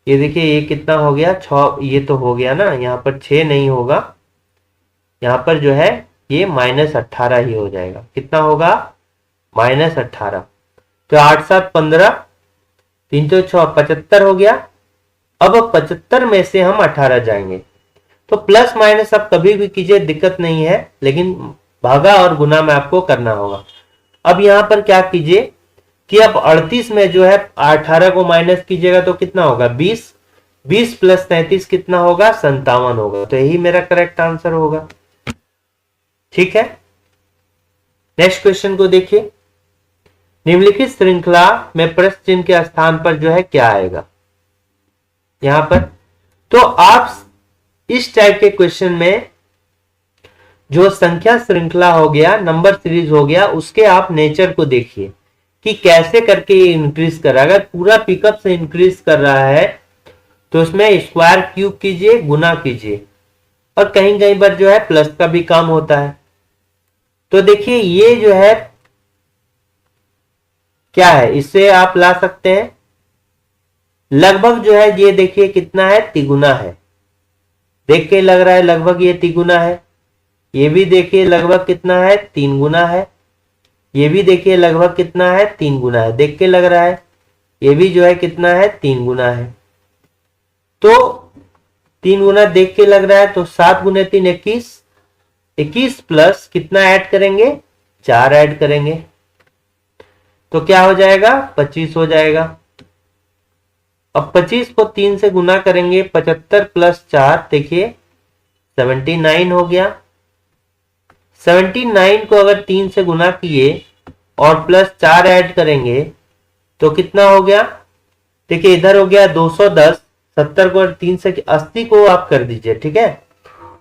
ये देखिए ये कितना हो गया, 6, ये तो हो गया ना, यहां पर 6 नहीं होगा, यहां पर जो है ये -18 ही हो जाएगा, कितना होगा, -18। तो 8 7 15, 3 तो 6 75 हो गया। अब 75 में से हम 18 जाएंगे, तो प्लस माइनस आप कभी भी कीजिए, दिक्कत नहीं है, लेकिन भागा और गुना में आपको करना होगा। अब यहां पर क्या कीजिए कि अब 38 में जो है 18 को माइनस कीजिएगा तो कितना होगा, 20, 20 प्लस 33 कितना होगा, 57 होगा। तो यही मेरा करेक्ट आंसर होगा, ठीक है। नेक्स्ट क्वेश्चन को देखिए, निम्नलिखित श्रृंखला में प्रश्न चिन्ह के स्थान पर जो है क्या आएगा यहां पर। तो आप इस टाइप के क्वेश्चन में जो संख्या श्रृंखला हो गया, नंबर सीरीज हो गया, उसके आप नेचर को देखिए कि कैसे करके ये इंक्रीज कर रहा है। अगर पूरा पिकअप से इंक्रीज कर रहा है तो उसमें स्क्वायर क्यूब कीजिए, गुना कीजिए, और कहीं कहीं पर जो है प्लस का भी काम होता है। तो देखिए ये जो है क्या है, इससे आप ला सकते हैं, लगभग जो है ये देखिए कितना है, तिगुना है, देख के लग रहा है लगभग ये तिगुना है। ये भी देखिए लगभग कितना है, 3 गुना है। ये भी देखिए लगभग कितना है, 3 गुना है। देख के लग रहा है ये भी जो है कितना है, 3 गुना है। तो 3 गुना देख के लग रहा है, तो 7 गुने 3 21, 21 प्लस कितना ऐड करेंगे, 4 ऐड करेंगे, तो क्या हो जाएगा, 25 हो जाएगा। अब 25 को 3 से गुना करेंगे, 75 प्लस 4 देखिए 79 हो गया। 79 को अगर 3 से गुना किए और प्लस 4 ऐड करेंगे तो कितना हो गया, देखिए इधर हो गया 210। 70 को 3 से 80 को आप कर दीजिए, ठीक है।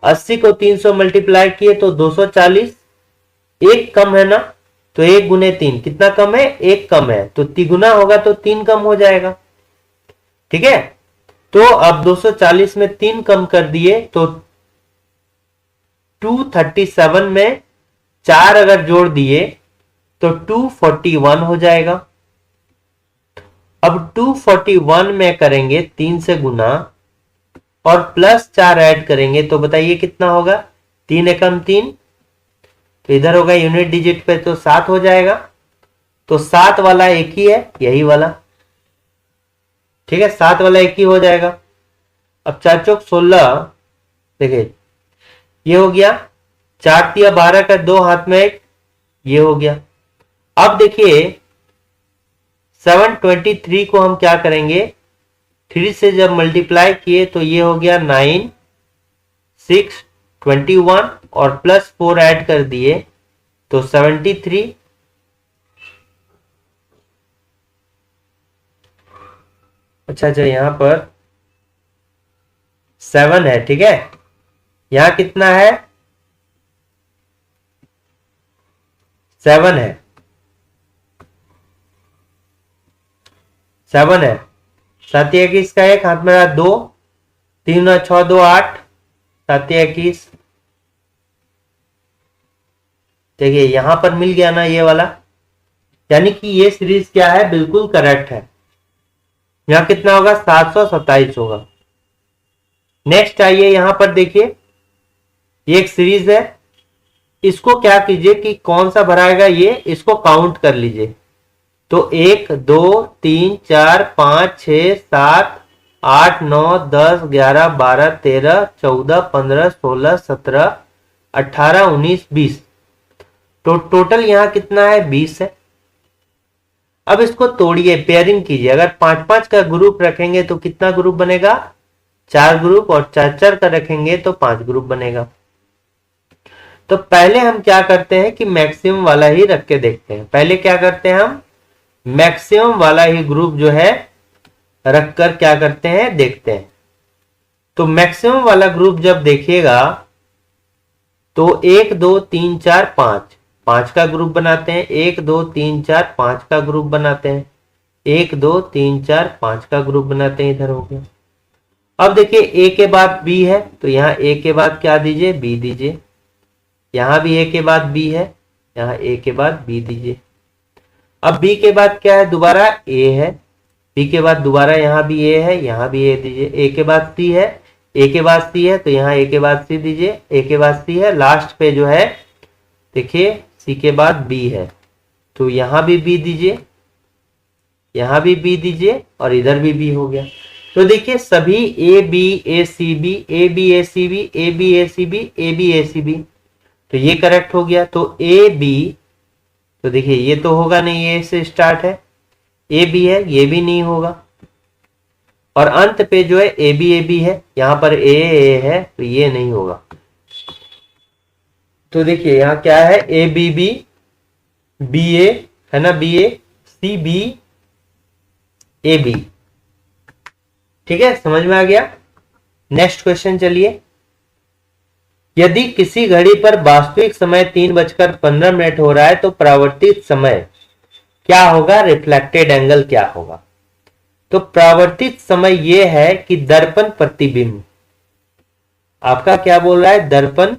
80 को 300 मल्टीप्लाई किए तो 240। एक कम है ना, तो 1 गुने 3 कितना कम है, 1 कम है, तो तिगुना होगा तो 3 कम हो जाएगा, ठीक है। तो अब 240 में 3 कम कर दिए तो 237 में 4 अगर जोड़ दिए तो 241 हो जाएगा। अब 241 में करेंगे 3 से गुना और प्लस 4 ऐड करेंगे तो बताइए कितना होगा, 3 एकम 3, तो इधर होगा यूनिट डिजिट पे तो 7 हो जाएगा। तो 7 वाला एक ही है, यही वाला, ठीक है। 7 वाला एक ही हो जाएगा। अब 4 चौक 16, देखिए ये हो गया, 4 तिया 12 का 2 हाथ में 1, ये हो गया। अब देखिए 723 को हम क्या करेंगे, 3 से जब मल्टीप्लाई किए तो ये हो गया 9 6 21 और प्लस 4 ऐड कर दिए तो 73। अच्छा यहां पर 7 है, ठीक है। यहां कितना है, 7 है, 7 है। 7 21 का 1 हाथ में रहा 2, 3 और 6 2 8, 7 21। देखिए यहां पर मिल गया ना ये वाला, यानी कि ये सीरीज क्या है, बिल्कुल करेक्ट है। यहां कितना होगा, 727 होगा। नेक्स्ट आइए यहां पर देखिए, ये एक सीरीज है, इसको क्या कीजिए कि कौन सा भराएगा ये, इसको काउंट कर लीजिए। तो 1 2 3 4 5 6 7 8 9 10 11 12 13 14 15 16 17 18 19 20, तो टोटल यहां कितना है, 20 है। अब इसको तोड़िए, पेयरिंग कीजिए। अगर 5-5 का ग्रुप रखेंगे तो कितना ग्रुप बनेगा, 4 ग्रुप, और 4-4 का रखेंगे तो 5 ग्रुप बनेगा। तो पहले हम क्या करते हैं कि मैक्सिमम वाला ही रख के देखते हैं। पहले क्या करते हैं, हम मैक्सिमम वाला ही ग्रुप जो है रखकर क्या करते हैं, देखते हैं। तो मैक्सिमम वाला ग्रुप जब देखिएगा तो 1 2 3 4 5, 5 का ग्रुप बनाते हैं। 1 2 3 4 5 का ग्रुप बनाते हैं। 1 2 3 4 5 का ग्रुप बनाते हैं, इधर हो गया। अब देखिए ए के बाद बी है, तो यहां ए के बाद क्या दीजिए, बी दीजिए। यहां भी ए के बाद बी है, यहां ए के बाद बी दीजिए। अब बी के बाद क्या है, दोबारा ए है। बी के बाद दोबारा यहां भी ए है, यहां भी ए दीजिए। ए के बाद सी है, ए के बाद सी है, तो यहां ए के बाद सी दीजिए। ए के बाद सी है, लास्ट पे जो है देखिए सी के बाद बी है, तो यहां भी बी दीजिए, यहां भी बी दीजिए, और इधर भी बी हो गया। तो देखिए सभी A B A C B, A B A C B, A B A C B, A B A C B, तो ये करेक्ट हो गया। तो ए बी, तो देखिए ये तो होगा नहीं, ए से स्टार्ट है, ए बी है, ये भी नहीं होगा, और अंत पे जो है ए बी है, यहां पर ए है, तो ये नहीं होगा। तो देखिए यहां क्या है, A B B, B A है ना, B A, C B, A B, ठीक है, समझ में आ गया। नेक्स्ट क्वेश्चन चलिए। यदि किसी घड़ी पर वास्तविक समय 3:15 हो रहा है तो परावर्तित समय क्या होगा, रिफ्लेक्टेड एंगल क्या होगा। तो परावर्तित समय यह है कि दर्पण प्रतिबिंब, आपका क्या बोल रहा है, दर्पण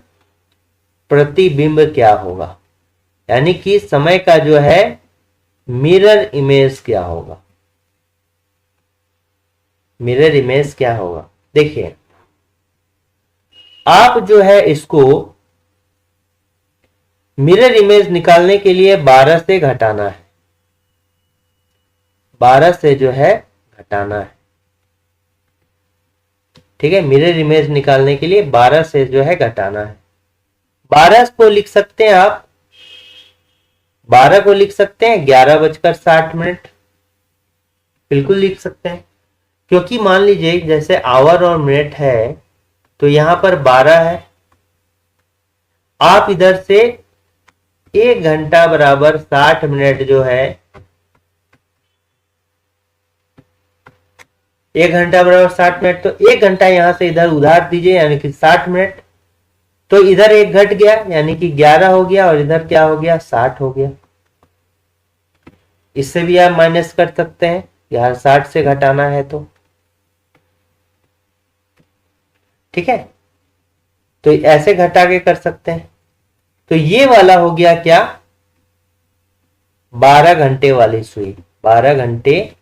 प्रतिबिंब क्या होगा, यानी कि समय का जो है मिरर इमेज क्या होगा। मिरर इमेज क्या होगा, देखिए आप जो है इसको मिरर इमेज निकालने के लिए 12 से घटाना है, 12 से जो है घटाना है। ठीक है, मिरर इमेज निकालने के लिए 12 से जो है घटाना है। 12 को लिख सकते हैं आप, 12 को लिख सकते हैं 11:60, बिल्कुल लिख सकते हैं। क्योंकि मान लीजिए जैसे आवर और मिनट है तो यहां पर 12 है, आप इधर से 1 घंटा बराबर 60 मिनट जो है, 1 घंटा बराबर 60 मिनट, तो 1 घंटा यहां से इधर उधार दीजिए यानी कि 60 मिनट, तो इधर 1 घट गया यानी कि 11 हो गया और इधर क्या हो गया 60 हो गया। इससे भी आप माइनस कर सकते हैं, यार 60 से घटाना है तो। ठीक है, तो ऐसे घटा के कर सकते हैं। तो ये वाला हो गया क्या, 12 घंटे वाली सुई, 12 घंटे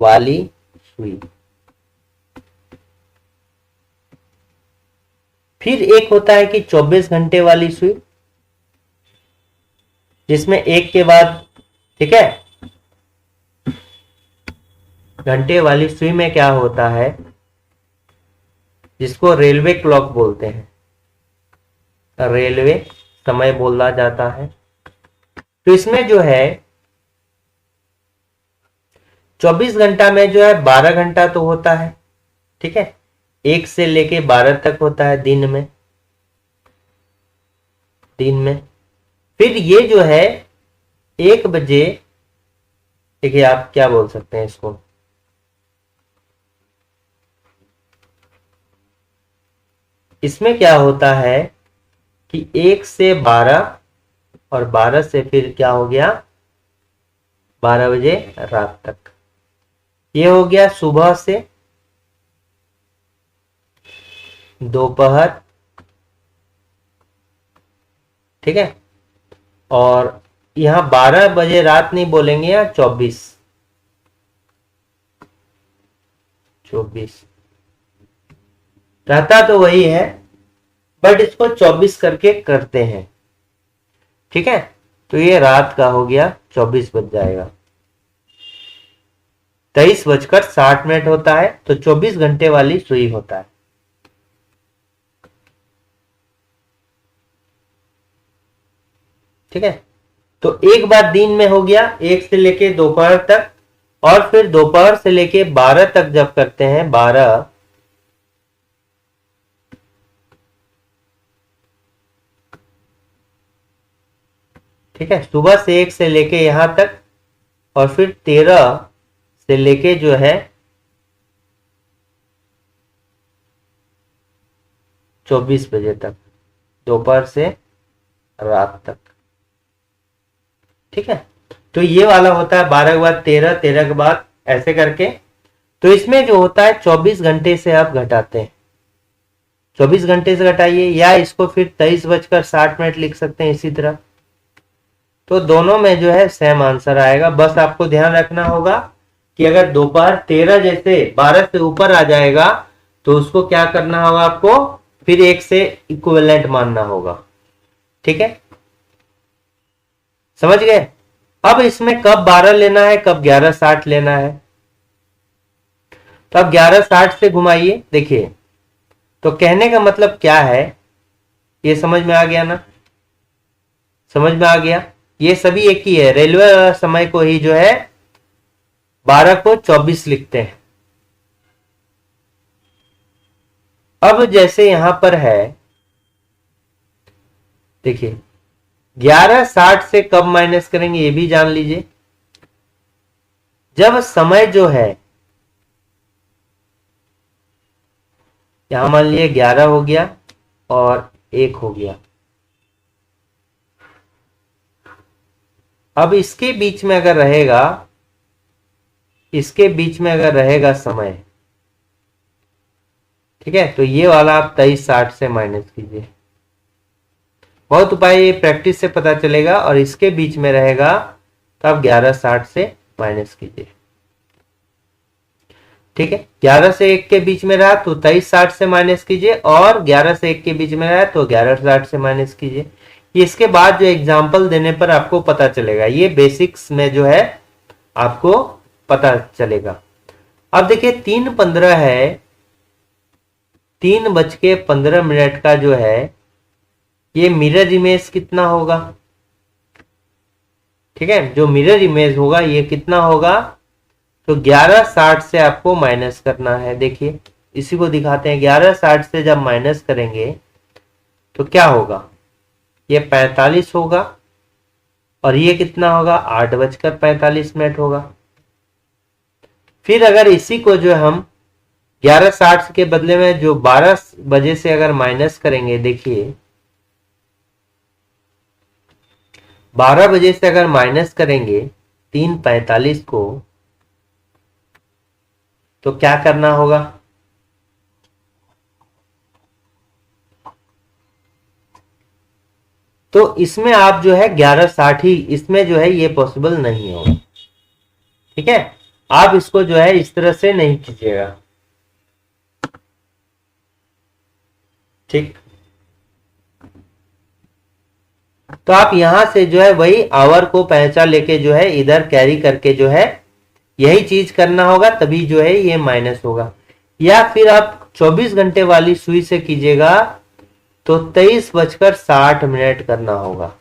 वाली सुई। फिर एक होता है कि 24 घंटे वाली सुई, जिसमें एक के बाद, ठीक है, घंटे वाली सुई में क्या होता है, जिसको रेलवे क्लॉक बोलते हैं, रेलवे समय बोला जाता है। तो इसमें जो है 24 घंटा में जो है 12 घंटा तो होता है, ठीक है, 1 से लेके 12 तक होता है दिन में, फिर ये जो है 1 बजे, देखिए आप क्या बोल सकते हैं इसको, इसमें क्या होता है कि 1 से 12 और 12 से फिर क्या हो गया 12 बजे रात तक। ये हो गया सुबह से दोपहर, ठीक है, और यहां 12 बजे रात नहीं बोलेंगे, या 24 रहता तो वही है, बट इसको 24 करके करते हैं। ठीक है, तो ये रात का हो गया, 24 बज जाएगा, 23:60 होता है, तो 24 घंटे वाली सुई होता है। ठीक है, तो एक बार दिन में हो गया 1 से लेके दोपहर तक, और फिर दोपहर से लेके 12 तक जब करते हैं, 12, ठीक है, सुबह से 1 से लेके यहां तक, और फिर 13 से लेके जो है 24 बजे तक, दोपहर से रात तक। ठीक है, तो ये वाला होता है 12 के बाद 13, 13 के बाद ऐसे करके। तो इसमें जो होता है 24 घंटे से आप घटाते हैं, 24 घंटे से घटाइए, या इसको फिर 23:60 लिख सकते हैं इसी तरह। तो दोनों में जो है सेम आंसर आएगा। बस आपको ध्यान रखना होगा कि अगर दोपहर 13 जैसे 12 से ऊपर आ जाएगा तो उसको क्या करना होगा, आपको फिर 1 से इक्विवेलेंट मानना होगा। ठीक है, समझ गए। अब इसमें कब 12 लेना है, कब 11:60 लेना है, तो अब 11:60 से घुमाइए, देखिए, तो कहने का मतलब क्या है, ये समझ में आ गया ना, समझ में आ गया। ये सभी एक ही है, रेलवे समय को ही जो है 12 को 24 लिखते हैं। अब जैसे यहां पर है, देखिए 11:60 से कब माइनस करेंगे ये भी जान लीजिए, जब समय जो है, यहां मान लीजिए 11 हो गया और 1 हो गया, अब इसके बीच में अगर रहेगा, इसके बीच में अगर रहेगा समय, ठीक है, तो ये वाला आप 23:60 से माइनस कीजिए। बहुत उपाय ये प्रैक्टिस से पता चलेगा। और इसके बीच में रहेगा तो आप 11:60 से माइनस कीजिए। ठीक है, 11 से 1 के बीच में रहा तो 23:60 से माइनस कीजिए, और 11 से 1 के बीच में रहा तो 11:60 से माइनस कीजिए। इसके बाद जो एग्जाम्पल देने पर आपको पता चलेगा, ये बेसिक्स में जो है आपको पता चलेगा। अब देखिए 3:15 है, 3:15 का जो है ये मिरर इमेज कितना होगा? ठीक है, जो मिरर इमेज होगा ये कितना होगा? तो 11:60 से आपको माइनस करना है। देखिए इसी को दिखाते हैं, 11:60 से जब माइनस करेंगे तो क्या होगा? ये 45 होगा और ये कितना होगा? 8:45 होगा। फिर अगर इसी को जो हम 11:60 के बदले में जो 12 बजे से अगर माइनस करेंगे, देखिए 12 बजे से अगर माइनस करेंगे 3:45 को, तो क्या करना होगा? तो इसमें आप जो है 11:60 ही, इसमें जो है ये पॉसिबल नहीं होगा। ठीक है, आप इसको जो है इस तरह से नहीं कीजिएगा। ठीक, तो आप यहां से जो है वही आवर को पहचान लेके जो है इधर कैरी करके जो है यही चीज करना होगा, तभी जो है ये माइनस होगा। या फिर आप 24 घंटे वाली सुई से कीजिएगा तो 23:60 करना होगा।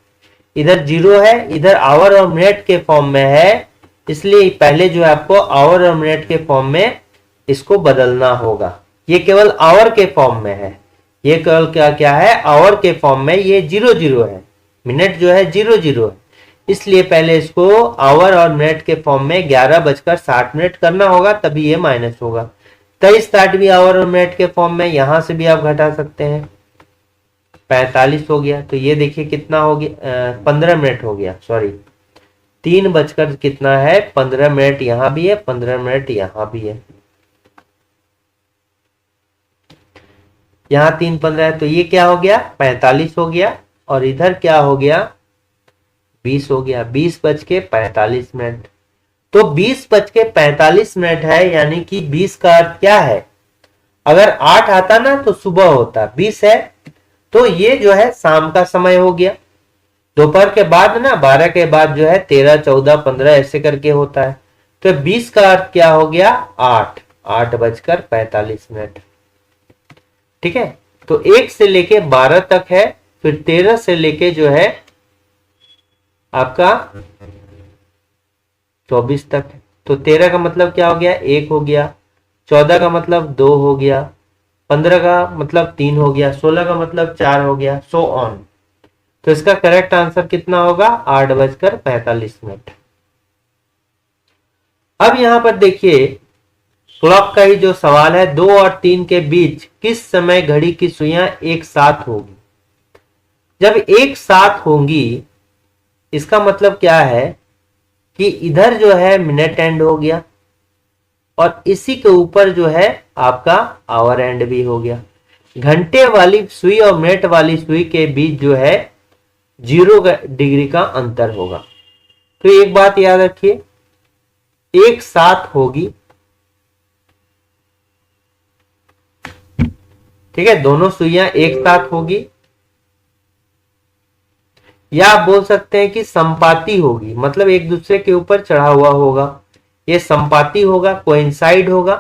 इधर जीरो है, इधर आवर और मिनट के फॉर्म में है, इसलिए पहले जो है आपको आवर और मिनट के फॉर्म में इसको बदलना होगा। ये केवल आवर के फॉर्म में है, ये केवल क्या क्या है? आवर के फॉर्म में। ये 00 है, मिनट जो है 00 है, इसलिए पहले इसको आवर और मिनट के फॉर्म में 11:60 करना होगा, तभी ये माइनस होगा। 23:60 भी आवर और मिनट के फॉर्म में, यहां से भी आप घटा सकते हैं। 45 हो गया, तो ये देखिए कितना हो गया? 15 मिनट हो गया, सॉरी 3 बजकर कितना है? 15 मिनट यहां भी है, 15 मिनट यहां भी है। यहां 3:15 है, तो ये क्या हो गया? 45 हो गया, और इधर क्या हो गया? 20 हो गया। 20:45। तो 20:45 है, यानी कि 20 का अर्थ क्या है? अगर 8 आता ना तो सुबह होता, 20 है तो ये जो है शाम का समय हो गया। दोपहर के बाद ना 12 के बाद जो है 13, 14, 15 ऐसे करके होता है। तो 20 का अर्थ क्या हो गया? 8, 8:45। ठीक है, तो 1 से लेके 12 तक है, फिर 13 से लेके जो है आपका 24 तक है। तो 13 का मतलब क्या हो गया? 1 हो गया। 14 का मतलब 2 हो गया। 15 का मतलब 3 हो गया। 16 का मतलब 4 हो गया, सो ऑन। तो इसका करेक्ट आंसर कितना होगा? 8:45। अब यहां पर देखिए क्लॉक का ही जो सवाल है, 2 और 3 के बीच किस समय घड़ी की सुइयां एक साथ होगी? जब एक साथ होंगी इसका मतलब क्या है कि इधर जो है मिनट एंड हो गया और इसी के ऊपर जो है आपका आवर एंड भी हो गया। घंटे वाली सुई और मिनट वाली सुई के बीच जो है 0 डिग्री का अंतर होगा। तो एक बात याद रखिए, एक साथ होगी, ठीक है, दोनों सुइयां एक साथ होगी, या आप बोल सकते हैं कि संपाती होगी, मतलब एक दूसरे के ऊपर चढ़ा हुआ होगा। ये संपाती होगा, कोइंसाइड होगा।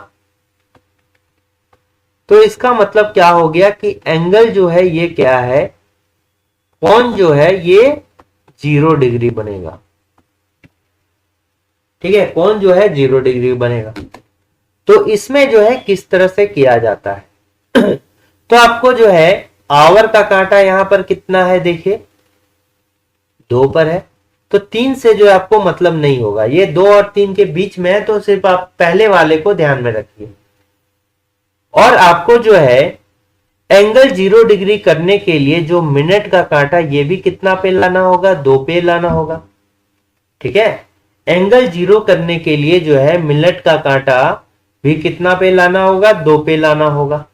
तो इसका मतलब क्या हो गया कि एंगल जो है ये क्या है? कोण जो है ये 0 डिग्री बनेगा। ठीक है, कोण जो है 0 डिग्री बनेगा। तो इसमें जो है किस तरह से किया जाता है? तो आपको जो है आवर का कांटा यहां पर कितना है? देखिए 2 पर है, तो 3 से जो है आपको मतलब नहीं होगा। ये 2 और 3 के बीच में है, तो सिर्फ आप पहले वाले को ध्यान में रखिए। और आपको जो है एंगल 0 डिग्री करने के लिए जो मिनट का कांटा ये भी कितना पे लाना होगा? 2 पे लाना होगा। ठीक है, एंगल 0 करने के लिए जो है मिनट का कांटा भी कितना पे लाना होगा? 2 पे लाना होगा।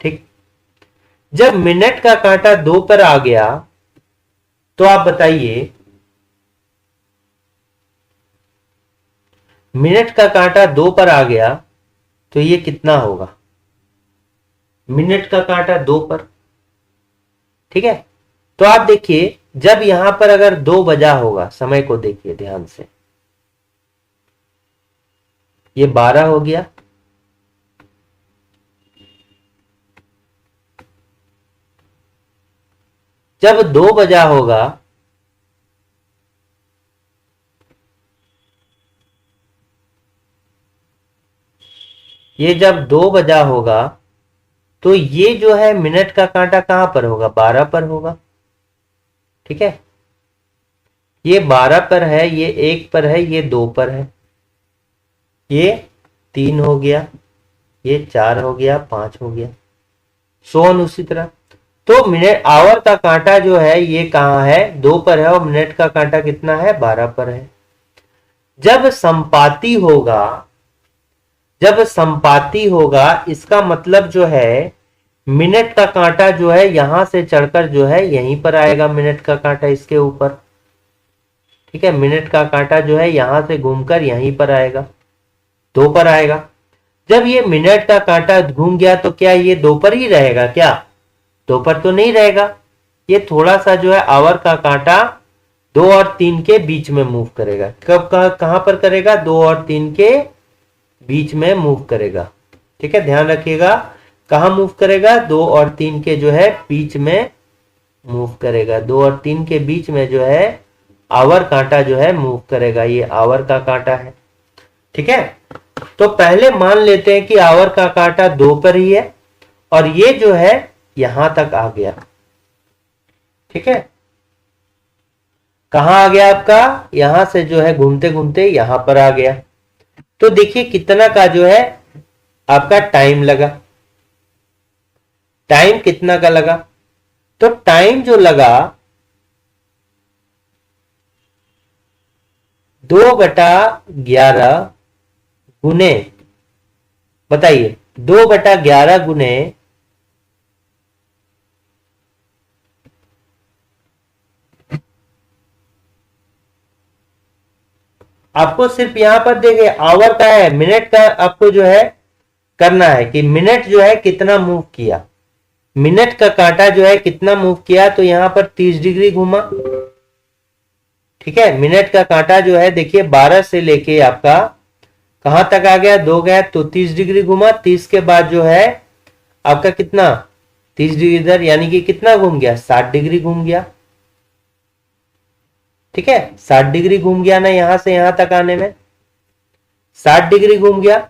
ठीक, जब मिनट का कांटा 2 पर आ गया तो आप बताइए, मिनट का कांटा 2 पर आ गया तो ये कितना होगा? मिनट का कांटा 2 पर, ठीक है, तो आप देखिए जब यहां पर अगर 2 बजा होगा, समय को देखिए ध्यान से, ये 12 हो गया, जब 2 बजा होगा ये जब 2 बजा होगा तो ये जो है मिनट का कांटा कहां पर होगा, 12 पर होगा। ठीक है, ये 12 पर है, ये 1 पर है, ये 2 पर है, ये 3 हो गया, ये 4 हो गया, 5 हो गया, सोन उसी तरह। तो मिनट आवर का कांटा जो है ये कहां है, 2 पर है, और मिनट का कांटा कितना है, 12 पर है। जब संपाती होगा, जब संपाती होगा इसका मतलब जो है मिनट का कांटा जो है यहां से चढ़कर जो है यहीं पर आएगा, मिनट का कांटा इसके ऊपर। ठीक है, मिनट का कांटा जो है यहां से घूमकर यहीं पर आएगा, 2 पर आएगा। जब ये मिनट का कांटा घूम गया तो क्या ये 2 पर ही रहेगा क्या, 2 पर तो नहीं रहेगा, ये थोड़ा सा जो है आवर का कांटा 2 और 3 के बीच में मूव करेगा। कब कहां पर करेगा, 2 और 3 के बीच में मूव करेगा। ठीक है, ध्यान रखिएगा कहां मूव करेगा, 2 और 3 के जो है बीच में मूव करेगा, 2 और 3 के बीच में जो है आवर कांटा जो है मूव करेगा, ये आवर का कांटा है। ठीक है, तो पहले मान लेते हैं कि आवर का कांटा 2 पर ही है और ये जो है यहां तक आ गया। ठीक है, कहां आ गया आपका, यहां से जो है घूमते घूमते यहां पर आ गया। तो देखिए कितना का जो है आपका टाइम लगा, टाइम कितना का लगा, तो टाइम जो लगा 2/11 गुने, बताइए 2/11 गुने आपको सिर्फ यहां पर देखिए आवर का है, मिनट का आपको जो है करना है कि मिनट जो है कितना मूव किया, मिनट का कांटा जो है कितना मूव किया, तो यहां पर 30 डिग्री घूमा। ठीक है, मिनट का कांटा जो है देखिए 12 से लेके आपका कहां तक आ गया, 2 गया तो 30 डिग्री घुमा, 30 के बाद जो है आपका कितना 30 डिग्री इधर, यानी कि कितना घूम गया, 60 डिग्री घूम गया। ठीक है, 60 डिग्री घूम गया ना, यहां से यहां तक आने में 60 डिग्री घूम गया।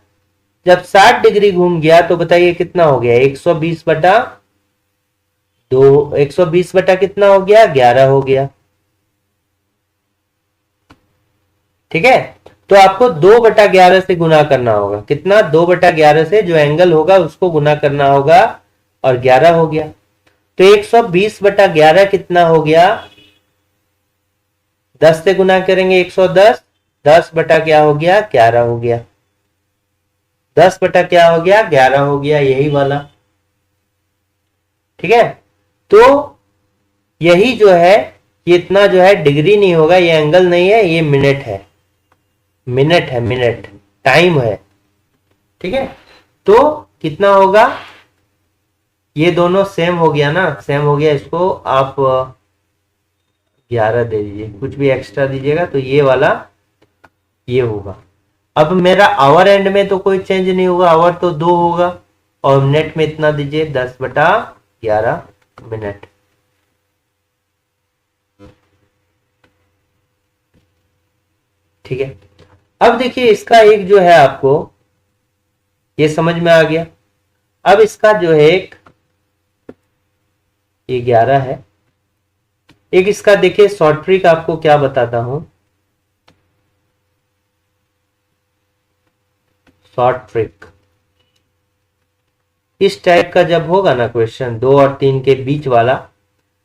जब 60 डिग्री घूम गया तो बताइए कितना हो गया, 120/2, 120 बटा कितना हो गया, 11 हो गया। ठीक है, तो आपको 2/11 से गुना करना होगा, कितना 2/11 से जो एंगल होगा उसको गुना करना होगा, और 11 हो गया। तो 120/11 कितना हो गया, 10 से गुना करेंगे 110, 10 बटा क्या हो गया, 11 हो गया, 10 बटा क्या हो गया, 11 हो गया, यही वाला। ठीक है, तो यही जो है ये इतना जो है डिग्री नहीं होगा, ये एंगल नहीं है, ये मिनट है, मिनट है, मिनट टाइम है। ठीक है, तो कितना होगा, ये दोनों सेम हो गया ना, सेम हो गया, इसको आप 11 दे दीजिए, कुछ भी एक्स्ट्रा दीजिएगा तो ये वाला ये होगा। अब मेरा आवर एंड में तो कोई चेंज नहीं होगा, आवर तो 2 होगा, और मिनट में इतना दीजिए 10/11 मिनट। ठीक है, अब देखिए इसका एक जो है आपको ये समझ में आ गया। अब इसका जो है एक ये 11 है, एक इसका देखिए शॉर्ट ट्रिक आपको क्या बताता हूं, शॉर्ट ट्रिक इस टाइप का जब होगा ना क्वेश्चन 2 और 3 के बीच वाला,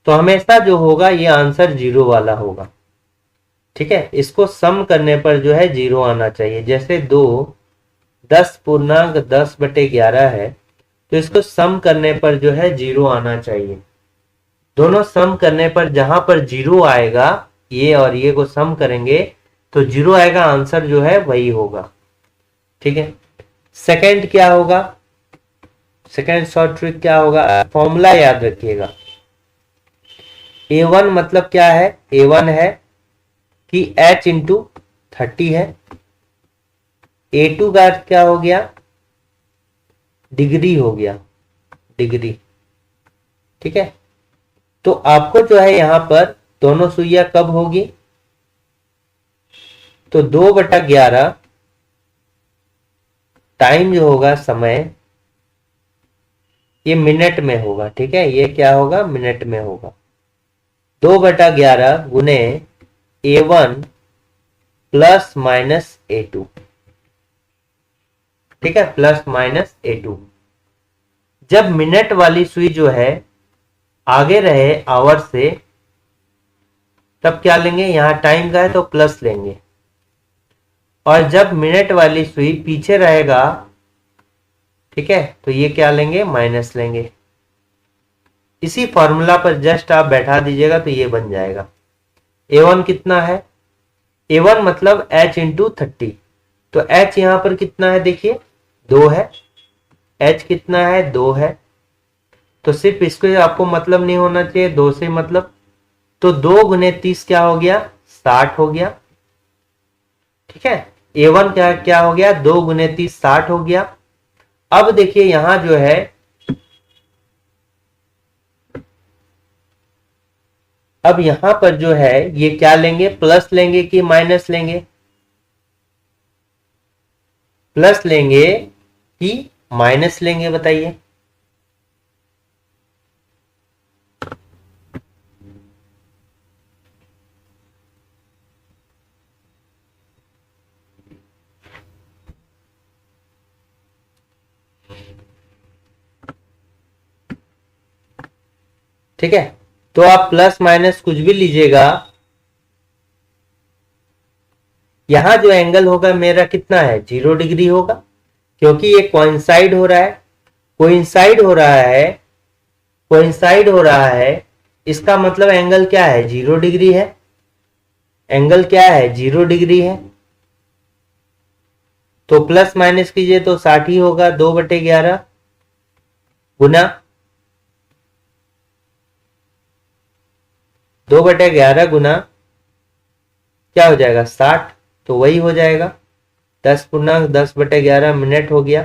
तो हमेशा जो होगा ये आंसर 0 वाला होगा। ठीक है, इसको सम करने पर जो है 0 आना चाहिए। जैसे 2 10.10/11 है, तो इसको सम करने पर जो है 0 आना चाहिए। दोनों सम करने पर जहां पर 0 आएगा, ये और ये को सम करेंगे तो 0 आएगा, आंसर जो है वही होगा। ठीक है, सेकंड क्या होगा, सेकंड शॉर्ट ट्रिक क्या होगा, फॉर्मूला याद रखिएगा, A1 मतलब क्या है, A1 है कि H इंटू 30 है। A2 का अर्थ क्या हो गया, डिग्री हो गया, डिग्री। ठीक है, तो आपको जो है यहां पर दोनों सुइयां कब होगी, तो 2/11 टाइम जो होगा, समय, ये मिनट में होगा। ठीक है, ये क्या होगा, मिनट में होगा। 2/11 गुने A1 प्लस माइनस A2। ठीक है, प्लस माइनस A2। जब मिनट वाली सुई जो है आगे रहे आवर से, तब क्या लेंगे, यहां टाइम का है तो प्लस लेंगे, और जब मिनट वाली सुई पीछे रहेगा, ठीक है, तो ये क्या लेंगे, माइनस लेंगे। इसी फॉर्मूला पर जस्ट आप बैठा दीजिएगा तो ये बन जाएगा। A1 कितना है, A1 मतलब H इंटू 30, तो H यहां पर कितना है, देखिए 2 है। H कितना है, 2 है। तो सिर्फ इसको आपको मतलब नहीं होना चाहिए, 2 से मतलब, तो 2 गुने 30 क्या हो गया, 60 हो गया। ठीक है, A1 क्या क्या हो गया, 2 गुने 30 60 हो गया। अब देखिए यहां जो है, अब यहां पर जो है ये क्या लेंगे, प्लस लेंगे कि माइनस लेंगे, प्लस लेंगे कि माइनस लेंगे, बताइए। ठीक है, तो आप प्लस माइनस कुछ भी लीजिएगा, यहां जो एंगल होगा मेरा कितना है, 0 डिग्री होगा, क्योंकि ये कोइंसाइड हो रहा है, कोइंसाइड हो रहा है, कोइंसाइड हो रहा है। इसका मतलब एंगल क्या है, 0 डिग्री है। एंगल क्या है, 0 डिग्री है। तो प्लस माइनस कीजिए तो 60 ही होगा। 2/11 गुना 2/11 गुना क्या हो जाएगा, 60, तो वही हो जाएगा 10×10/11 मिनट हो गया।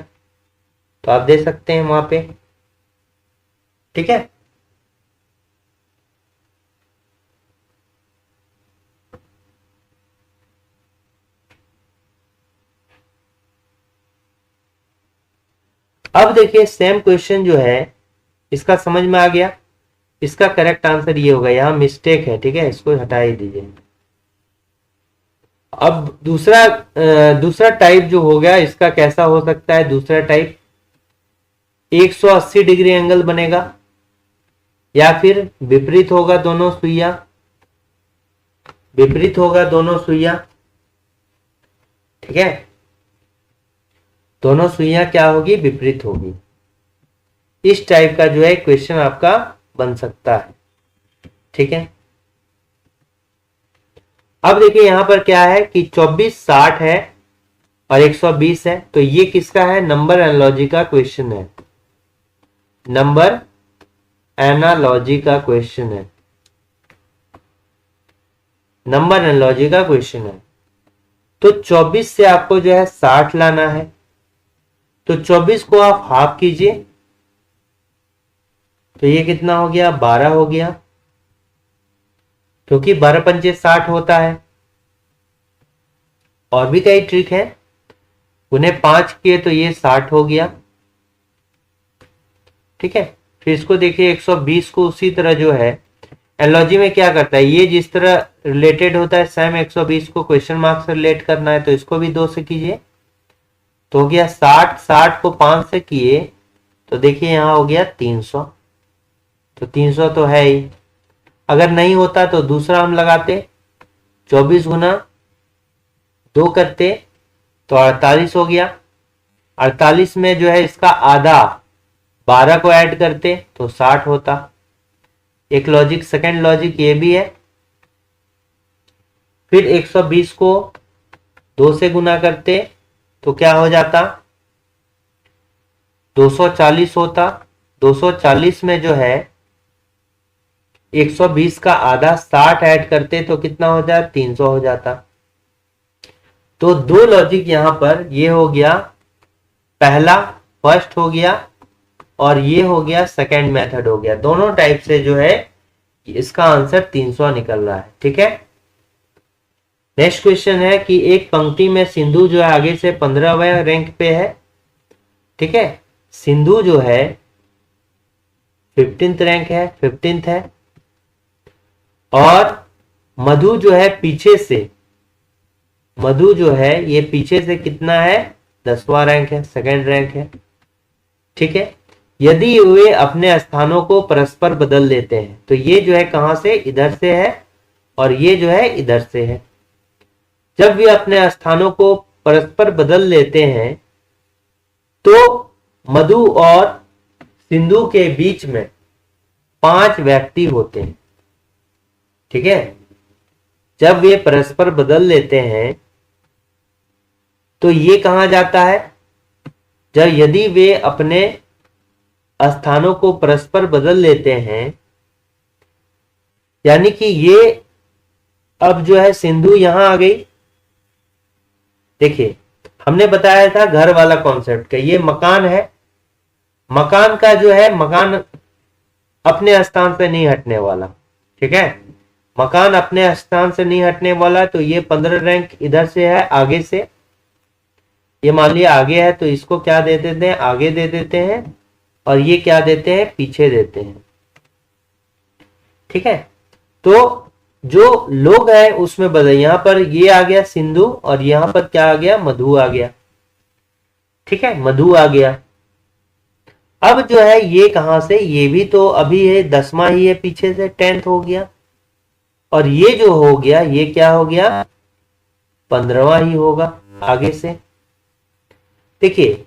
तो आप दे सकते हैं वहां पे। ठीक है, अब देखिए सेम क्वेश्चन जो है, इसका समझ में आ गया। इसका करेक्ट आंसर ये होगा, यहां मिस्टेक है। ठीक है, इसको हटा ही दीजिए। अब दूसरा टाइप जो हो गया, इसका कैसा हो सकता है, दूसरा टाइप 180 डिग्री एंगल बनेगा, या फिर विपरीत होगा, दोनों सुइयां विपरीत होगा, दोनों सुइयां। ठीक है, दोनों सुइयां क्या होगी, विपरीत होगी। इस टाइप का जो है क्वेश्चन आपका बन सकता है। ठीक है, अब देखिए यहां पर क्या है कि 24 60 है और 120 है, तो ये किसका है, नंबर एनालॉजी का क्वेश्चन है। नंबर एनालॉजी का क्वेश्चन है, नंबर एनालॉजी का क्वेश्चन है। तो 24 से आपको जो है 60 लाना है, तो 24 को आप हाफ कीजिए, तो ये कितना हो गया, 12 हो गया, क्योंकि 12×5 60 होता है। और भी कई ट्रिक है, उन्हें 5 किए तो ये 60 हो गया। ठीक है, फिर इसको देखिए 120 को उसी तरह जो है एनालॉजी में क्या करता है, ये जिस तरह रिलेटेड होता है सेम 120 को क्वेश्चन मार्क से रिलेट करना है, तो इसको भी 2 से कीजिए, तो हो गया 60। 60 को 5 से किए तो देखिए यहां हो गया 300, तो 300 तो है ही। अगर नहीं होता तो दूसरा हम लगाते, 24 गुना 2 करते तो 48 हो गया। 48 में जो है इसका आधा 12 को ऐड करते तो 60 होता। एक लॉजिक, सेकंड लॉजिक ये भी है। फिर 120 को 2 से गुना करते तो क्या हो जाता, 240 होता। 240 में जो है 120 का आधा 60 ऐड करते तो कितना हो जाता, 300 हो जाता। तो दो लॉजिक यहां पर, ये हो गया पहला, फर्स्ट हो गया, और ये हो गया सेकेंड मेथड हो गया। दोनों टाइप से जो है इसका आंसर 300 निकल रहा है। ठीक है, नेक्स्ट क्वेश्चन है कि एक पंक्ति में सिंधु जो है आगे से 15वें रैंक पे है। ठीक है, सिंधु जो है 15th रैंक है, 15th है, और मधु जो है पीछे से, मधु जो है ये पीछे से कितना है, 10वां रैंक है, सेकेंड रैंक है। ठीक है, यदि वे अपने स्थानों को परस्पर बदल लेते हैं, तो ये जो है कहां से, इधर से है, और ये जो है इधर से है। जब वे अपने स्थानों को परस्पर बदल लेते हैं तो मधु और सिंधु के बीच में 5 व्यक्ति होते हैं। ठीक है, जब वे परस्पर बदल लेते हैं तो ये कहां जाता है, जब यदि वे अपने स्थानों को परस्पर बदल लेते हैं, यानी कि ये अब जो है सिंधु यहां आ गई। देखिए, हमने बताया था घर वाला कॉन्सेप्ट का, ये मकान है, मकान का जो है, मकान अपने स्थान से नहीं हटने वाला। ठीक है, मकान अपने स्थान से नहीं हटने वाला, तो ये 15 रैंक इधर से है, आगे से, ये मान लिया आगे है, तो इसको क्या दे देते हैं, आगे दे देते हैं, और ये क्या देते हैं, पीछे देते हैं। ठीक है, तो जो लोग है उसमें बदल, यहां पर ये आ गया सिंधु, और यहां पर क्या आ गया, मधु आ गया। ठीक है, मधु आ गया। अब जो है ये कहां से, ये भी तो अभी है 10वां ही है, पीछे से 10th हो गया, और ये जो हो गया ये क्या हो गया, 15वां ही होगा आगे से। देखिए,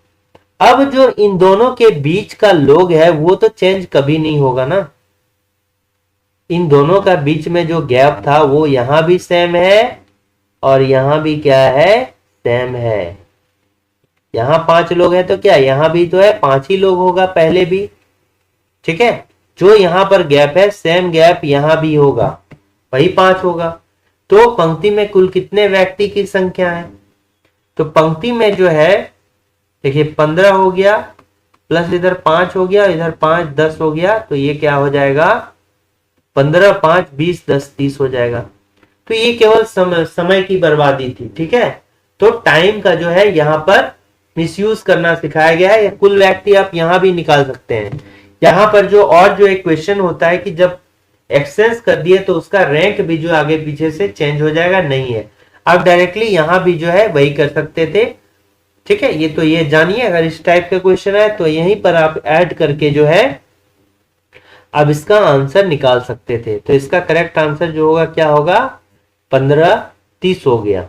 अब जो इन दोनों के बीच का लोग है वो तो चेंज कभी नहीं होगा ना। इन दोनों का बीच में जो गैप था वो यहां भी सेम है, और यहां भी क्या है, सेम है। यहां 5 लोग हैं तो क्या यहां भी तो है 5 ही लोग होगा पहले भी। ठीक है, जो यहां पर गैप है सेम गैप यहां भी होगा, वही 5 होगा। तो पंक्ति में कुल कितने व्यक्ति की संख्या है, तो पंक्ति में जो है देखिए 15 हो गया, प्लस इधर 5 हो गया, इधर 5 10 हो गया, तो ये क्या हो जाएगा, 15 5 20 10 30 हो जाएगा। तो ये केवल समय की बर्बादी थी। ठीक है, तो टाइम का जो है यहां पर मिसयूज करना सिखाया गया है। कुल व्यक्ति आप यहां भी निकाल सकते हैं। यहां पर जो और जो एक क्वेश्चन होता है कि जब एक्सचेंज कर दिए तो उसका रैंक भी जो आगे पीछे से चेंज हो जाएगा, नहीं है, आप डायरेक्टली यहां भी जो है वही कर सकते थे। ठीक है, ये तो ये जानिए, अगर इस टाइप का क्वेश्चन है तो यहीं पर आप ऐड करके जो है अब इसका आंसर निकाल सकते थे। तो इसका करेक्ट आंसर जो होगा क्या होगा, 15 30 हो गया।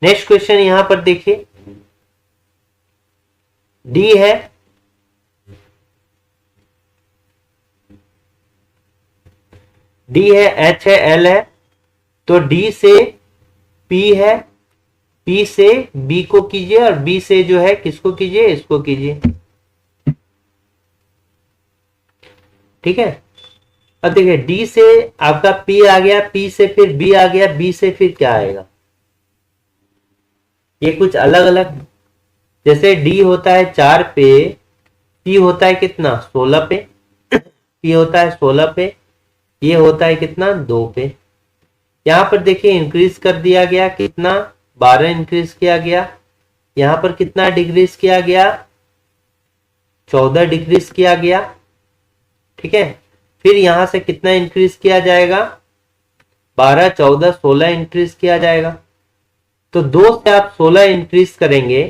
नेक्स्ट क्वेश्चन यहां पर देखिए, डी है, डी है, एच है, एल है, तो डी से पी है, पी से बी को कीजिए, और बी से जो है किसको कीजिए, इसको कीजिए। ठीक है, अब देखिए डी से आपका पी आ गया, पी से फिर बी आ गया, बी से फिर क्या आएगा, ये कुछ अलग अलग, जैसे डी होता है 4 पे, पी होता है कितना 16 पे, पी होता है 16 पे, ये होता है कितना 2 पे। यहां पर देखिए इंक्रीज कर दिया गया, कितना 12 इंक्रीज किया गया, यहां पर कितना डिक्रीज किया गया, 14 डिक्रीज किया गया। ठीक है, फिर यहां से कितना इंक्रीज किया जाएगा, 12 14 16 इंक्रीज किया जाएगा। तो 2 से आप 16 इंक्रीज करेंगे,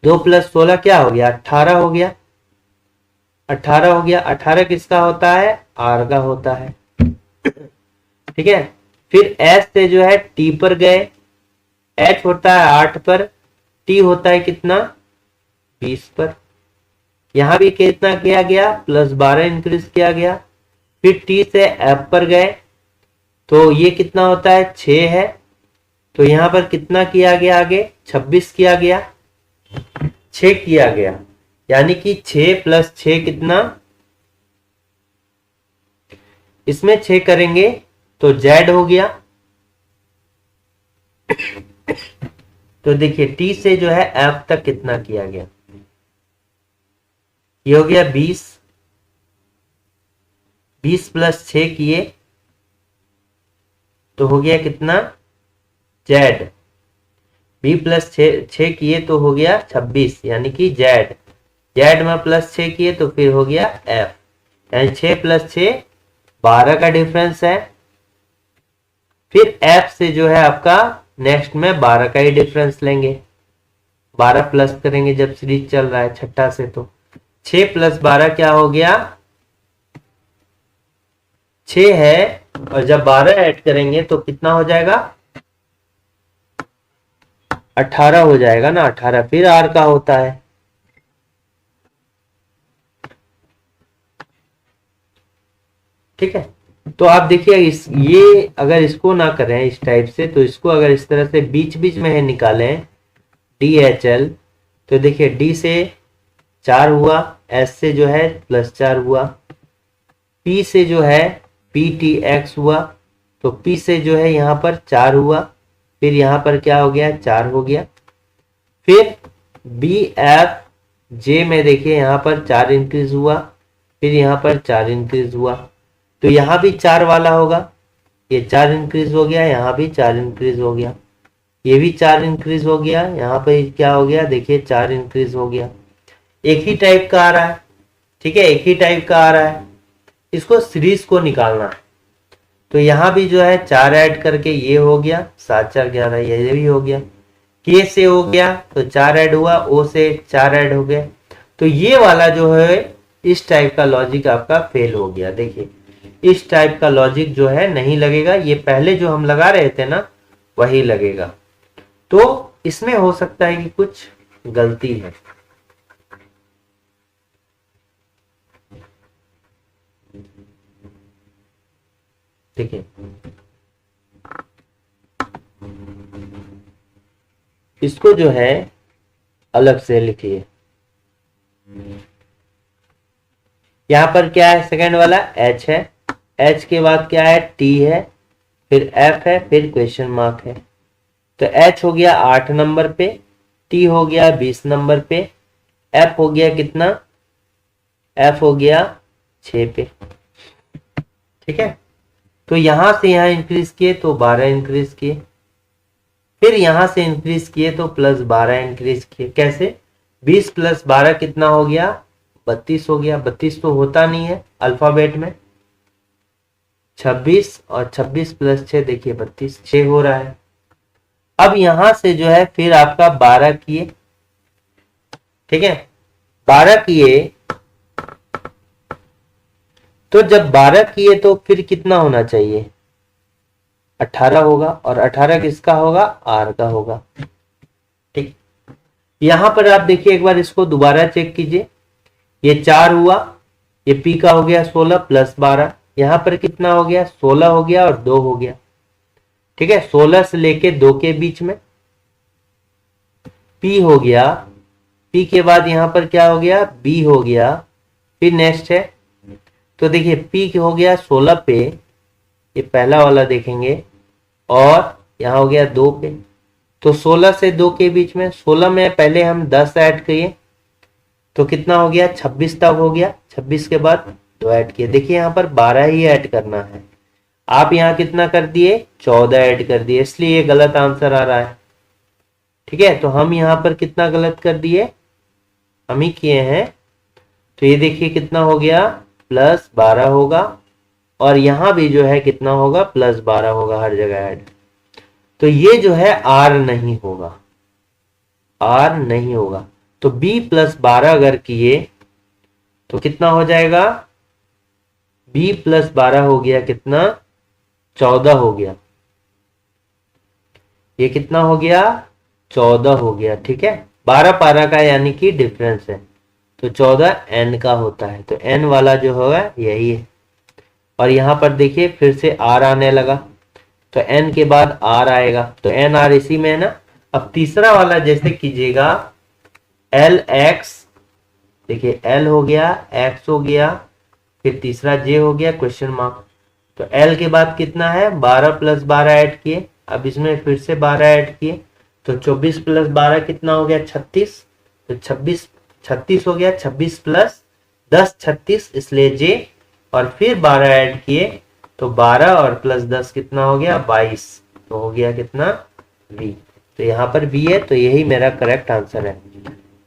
2 + 16 क्या हो गया, 18 हो गया, 18 हो गया। 18 किसका होता है, आर का होता है। ठीक है, फिर एस से जो है टी पर गए, एच होता है 8 पर, टी होता है कितना 20 पर। यहां भी कितना किया गया, +12 इंक्रीज किया गया। फिर टी से एफ पर गए, तो ये कितना होता है 6 है, तो यहां पर कितना किया गया, आगे 26 किया गया, 6 किया गया, यानी कि 6 + 6 कितना इसमें 6 करेंगे तो जेड हो गया। तो देखिए टी से जो है एफ तक कितना किया गया, ये हो गया 20, 20 प्लस 6 किए तो हो गया कितना जेड, बी प्लस 6 किए तो हो गया 26 यानी कि जेड, जेड में प्लस 6 किए तो फिर हो गया एफ, यानी 6 प्लस 6 12 का डिफरेंस है। फिर एफ से जो है आपका नेक्स्ट में 12 का ही डिफरेंस लेंगे, 12 प्लस करेंगे जब सीरीज चल रहा है छठा से, तो 6 प्लस 12 क्या हो गया 6 है, और जब 12 ऐड करेंगे तो कितना हो जाएगा 18 हो जाएगा ना, 18 फिर आर का होता है। ठीक है, तो आप देखिए ये अगर इसको ना करें इस टाइप से, तो इसको अगर इस तरह से बीच बीच में निकालें DHL, तो देखिए D से 4 हुआ, S से जो है +4 हुआ, P से जो है PTX हुआ, तो P से जो है यहाँ पर 4 हुआ, फिर यहाँ पर क्या हो गया 4 हो गया। फिर BFJ में देखिए यहाँ पर 4 इंक्रीज हुआ, फिर यहाँ पर 4 इंक्रीज हुआ, तो यहाँ भी 4 वाला होगा, ये 4 इंक्रीज हो गया, यहाँ भी 4 इंक्रीज हो गया, ये भी 4 इंक्रीज हो गया, यहाँ पे क्या हो गया देखिए 4 इंक्रीज हो गया। एक ही टाइप का आ रहा है, ठीक है, एक ही टाइप का आ रहा है, इसको सीरीज को निकालना है। तो यहाँ भी जो है 4 ऐड करके ये हो गया 7 4 11, ये भी हो गया, के से हो गया तो 4 ऐड हुआ, ओ से 4 ऐड हो गए, तो ये वाला जो है इस टाइप का लॉजिक आपका फेल हो गया। देखिए इस टाइप का लॉजिक जो है नहीं लगेगा, ये पहले जो हम लगा रहे थे ना वही लगेगा। तो इसमें हो सकता है कि कुछ गलती है। देखिए इसको जो है अलग से लिखिए, यहां पर क्या है सेकंड वाला H है, H के बाद क्या है T है, फिर F है, फिर क्वेश्चन मार्क है। तो H हो गया 8 नंबर पे, T हो गया 20 नंबर पे, F हो गया कितना, F हो गया 6 पे। ठीक है, तो यहां से यहां इंक्रीज किए तो 12 इंक्रीज किए, फिर यहां से इंक्रीज किए तो +12 इंक्रीज किए। कैसे 20 + 12 कितना हो गया 32 हो गया, 32 तो होता नहीं है अल्फाबेट में, 26 और 26 + 6 देखिए 32, 6 हो रहा है। अब यहां से जो है फिर आपका 12 किए, ठीक है 12 किए, तो जब 12 किए तो फिर कितना होना चाहिए 18 होगा, और 18 किसका होगा आर का होगा। ठीक, यहां पर आप देखिए एक बार इसको दोबारा चेक कीजिए, ये 4 हुआ, ये पी का हो गया 16 + 12, यहां पर कितना हो गया 16 हो गया और 2 हो गया। ठीक है, 16 से लेके 2 के बीच में P हो गया, P के बाद यहां पर क्या हो गया B हो गया, फिर नेक्स्ट है, तो देखिए P हो गया 16 पे, ये पहला वाला देखेंगे, और यहां हो गया 2 पे, तो 16 से 2 के बीच में 16 में पहले हम 10 ऐड किए तो कितना हो गया 26 तक हो गया, 26 के बाद 2 ऐड किए, देखिए यहां पर 12 ही ऐड करना है, आप यहां कितना कर दिए 14 ऐड कर दिए, इसलिए ये गलत आंसर आ रहा है। ठीक है, तो हम यहां पर कितना गलत कर दिए, हम ही किए हैं, तो ये देखिए कितना हो गया +12 होगा, और यहां भी जो है कितना होगा +12 होगा हर जगह ऐड, तो ये जो है आर नहीं होगा, आर नहीं होगा। तो B + 12 अगर किए तो कितना हो जाएगा, B + 12 हो गया कितना 14 हो गया, ये कितना हो गया 14 हो गया। ठीक है, 12 12 का यानी कि डिफरेंस है, तो 14 n का होता है, तो n वाला जो होगा यही है। और यहां पर देखिए फिर से r आने लगा, तो n के बाद r आएगा, तो n r इसी में है ना। अब तीसरा वाला जैसे कीजिएगा LX, देखिए L हो गया, X हो गया, फिर तीसरा J हो गया क्वेश्चन मार्क, तो L के बाद कितना है 12 प्लस 12 ऐड किए, अब इसमें फिर से 12 ऐड किए, तो 24 प्लस 12 कितना हो गया 36, तो 36 हो गया, 26 प्लस 10 36, इसलिए J, और फिर 12 ऐड किए तो 12 और प्लस 10 कितना हो गया 22, तो हो गया कितना V। तो यहाँ पर V है, तो यही मेरा करेक्ट आंसर है।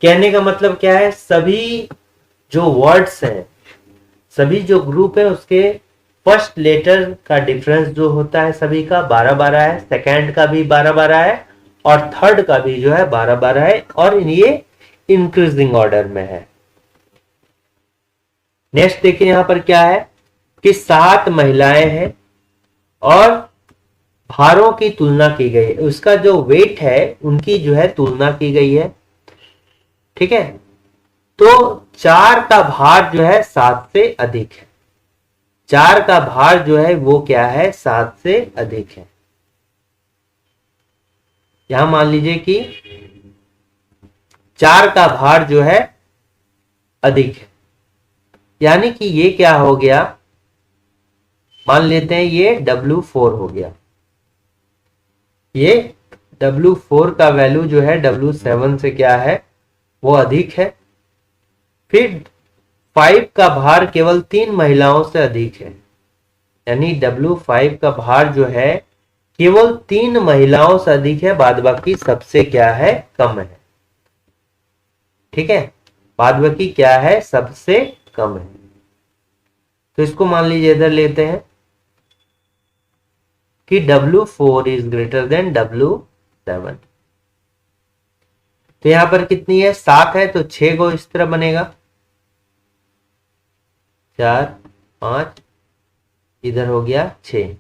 कहने का मतलब क्या है, सभी जो वर्ड्स हैं, सभी जो ग्रुप है उसके फर्स्ट लेटर का डिफरेंस जो होता है सभी का 12-12 है, सेकंड का भी 12-12 है, और थर्ड का भी जो है 12-12 है, और ये इंक्रीजिंग ऑर्डर में है। नेक्स्ट देखिए यहां पर क्या है कि 7 महिलाएं हैं और भारों की तुलना की गई है, उसका जो वेट है उनकी जो है तुलना की गई है। ठीक है, तो 4 का भार जो है 7 से अधिक है, 4 का भार जो है वो क्या है 7 से अधिक है। यहां मान लीजिए कि 4 का भार जो है अधिक है, यानी कि ये क्या हो गया, मान लेते हैं ये W4 हो गया, ये W4 का वैल्यू जो है W7 से क्या है वो अधिक है। फिर 5 का भार केवल 3 महिलाओं से अधिक है, यानी W5 का भार जो है केवल 3 महिलाओं से अधिक है, बाद बाकी सबसे क्या है कम है। ठीक है, बाद बाकी क्या है सबसे कम है। तो इसको मान लीजिए इधर लेते हैं कि W4 is greater than W7। तो यहां पर कितनी है 7 है, तो 6 को इस तरह बनेगा, 4 5 इधर हो गया 6।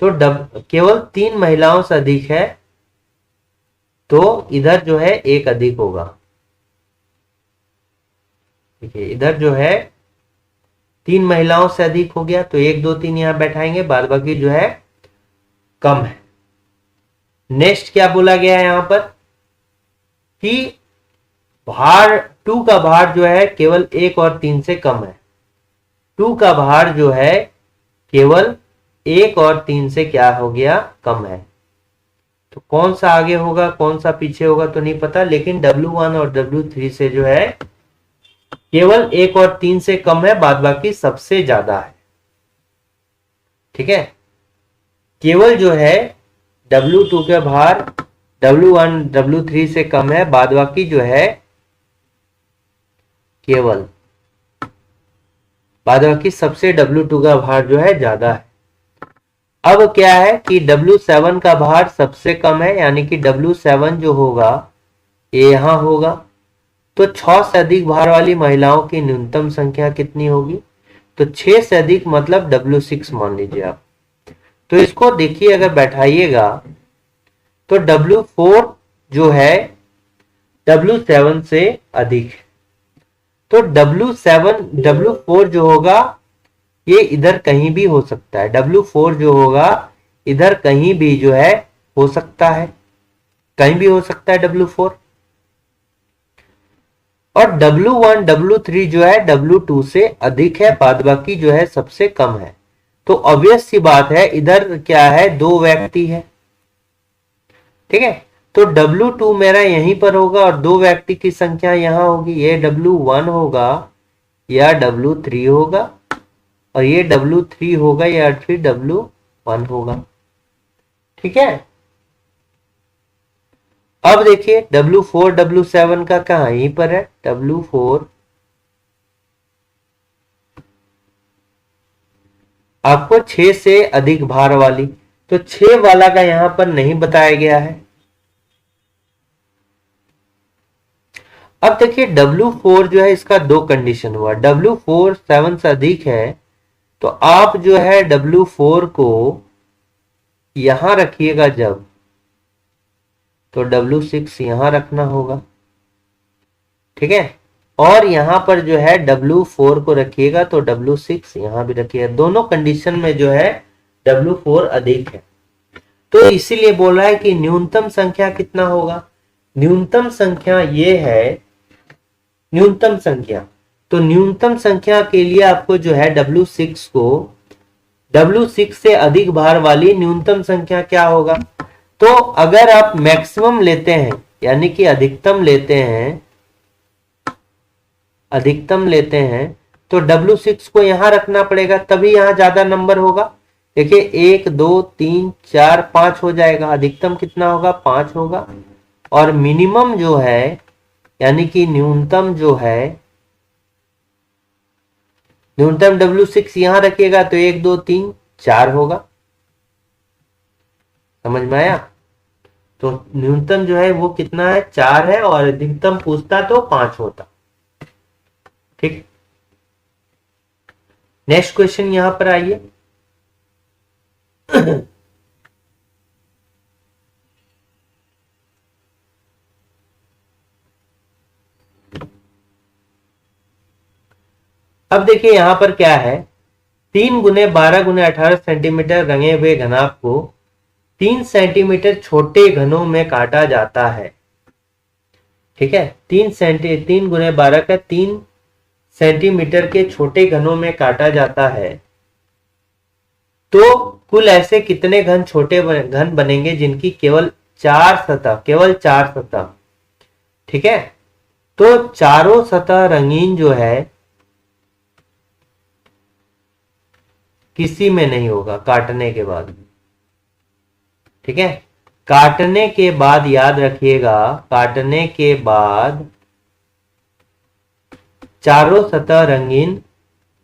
तो केवल 3 महिलाओं से अधिक है, तो इधर जो है एक अधिक होगा। ठीक है, इधर जो है 3 महिलाओं से अधिक हो गया, तो 1 2 3 यहां बैठाएंगे, बाद बाकी जो है कम है। नेक्स्ट क्या बोला गया है यहां पर कि भार 2 का भार जो है केवल 1 और 3 से कम है, 2 का भार जो है केवल 1 और 3 से क्या हो गया कम है। तो कौन सा आगे होगा कौन सा पीछे होगा तो नहीं पता, लेकिन W1 और W3 से जो है केवल 1 और 3 से कम है, बाद बाकी सबसे ज्यादा है। ठीक है, केवल जो है W2 के भार W1 W3 से कम है, बाद बाकी जो है केवल बाद बाकी सबसे W2 का भार जो है ज्यादा है। अब क्या है कि W7 का भार सबसे कम है, यानी कि W7 जो होगा ये यहां होगा। तो 6 से अधिक भार वाली महिलाओं की न्यूनतम संख्या कितनी होगी, तो 6 से अधिक मतलब W6 मान लीजिए आप। तो इसको देखिए अगर बैठाइएगा तो W4 जो है W7 से अधिक है, तो W4 जो होगा ये इधर कहीं भी हो सकता है, W4 जो होगा इधर कहीं भी जो है हो सकता है, कहीं भी हो सकता है W4। और W1 W3 जो है W2 से अधिक है, बाद बाकी जो है सबसे कम है। तो ऑब्वियस सी बात है इधर क्या है 2 व्यक्ति है। ठीक है, तो W2 मेरा यहीं पर होगा और 2 व्यक्ति की संख्या यहां होगी, ये W1 होगा या W3 होगा, और ये W3 होगा या फिर W1 होगा। ठीक है, अब देखिए W4 W7 का कहां यहीं पर है, W4 आपको 6 से अधिक भार वाली, तो 6 वाला का यहां पर नहीं बताया गया है। अब देखिए W4 जो है इसका 2 कंडीशन हुआ, W4 7 से अधिक है, तो आप जो है W4 को यहां रखिएगा जब, तो W6 यहां रखना होगा। ठीक है, और यहां पर जो है W4 को रखिएगा तो W6 यहां भी रखिएगा, दोनों कंडीशन में जो है W4 अधिक है। तो इसीलिए बोल रहा है कि न्यूनतम संख्या कितना होगा, न्यूनतम संख्या ये है, न्यूनतम संख्या, तो न्यूनतम संख्या के लिए आपको जो है W6 को W6 से अधिक भार वाली न्यूनतम संख्या क्या होगा? तो अगर आप मैक्सिमम लेते हैं यानी कि अधिकतम लेते हैं तो W6 को यहां रखना पड़ेगा, तभी यहां ज्यादा नंबर होगा। देखिए 1 2 3 4 5 हो जाएगा, अधिकतम कितना होगा? 5 होगा। और मिनिमम जो है यानी कि न्यूनतम जो है, न्यूनतम W6 यहां रखिएगा तो 1 2 3 4 होगा। समझ में आया? तो न्यूनतम जो है वो कितना है? 4 है, और अधिकतम पूछता तो 5 होता। ठीक, नेक्स्ट क्वेश्चन यहां पर आइए। अब देखिए यहां पर क्या है, 3 गुने 12 गुने 18 सेंटीमीटर रंगे हुए घनाभ को 3 सेंटीमीटर छोटे घनों में काटा जाता है। ठीक है, 3 गुने 12 का 3 सेंटीमीटर के छोटे घनों में काटा जाता है, तो कुल ऐसे कितने घन छोटे घन बनेंगे जिनकी केवल 4 सतह। ठीक है, तो चारों सतह रंगीन जो है किसी में नहीं होगा काटने के बाद। ठीक है, काटने के बाद याद रखिएगा, काटने के बाद चारों सतह रंगीन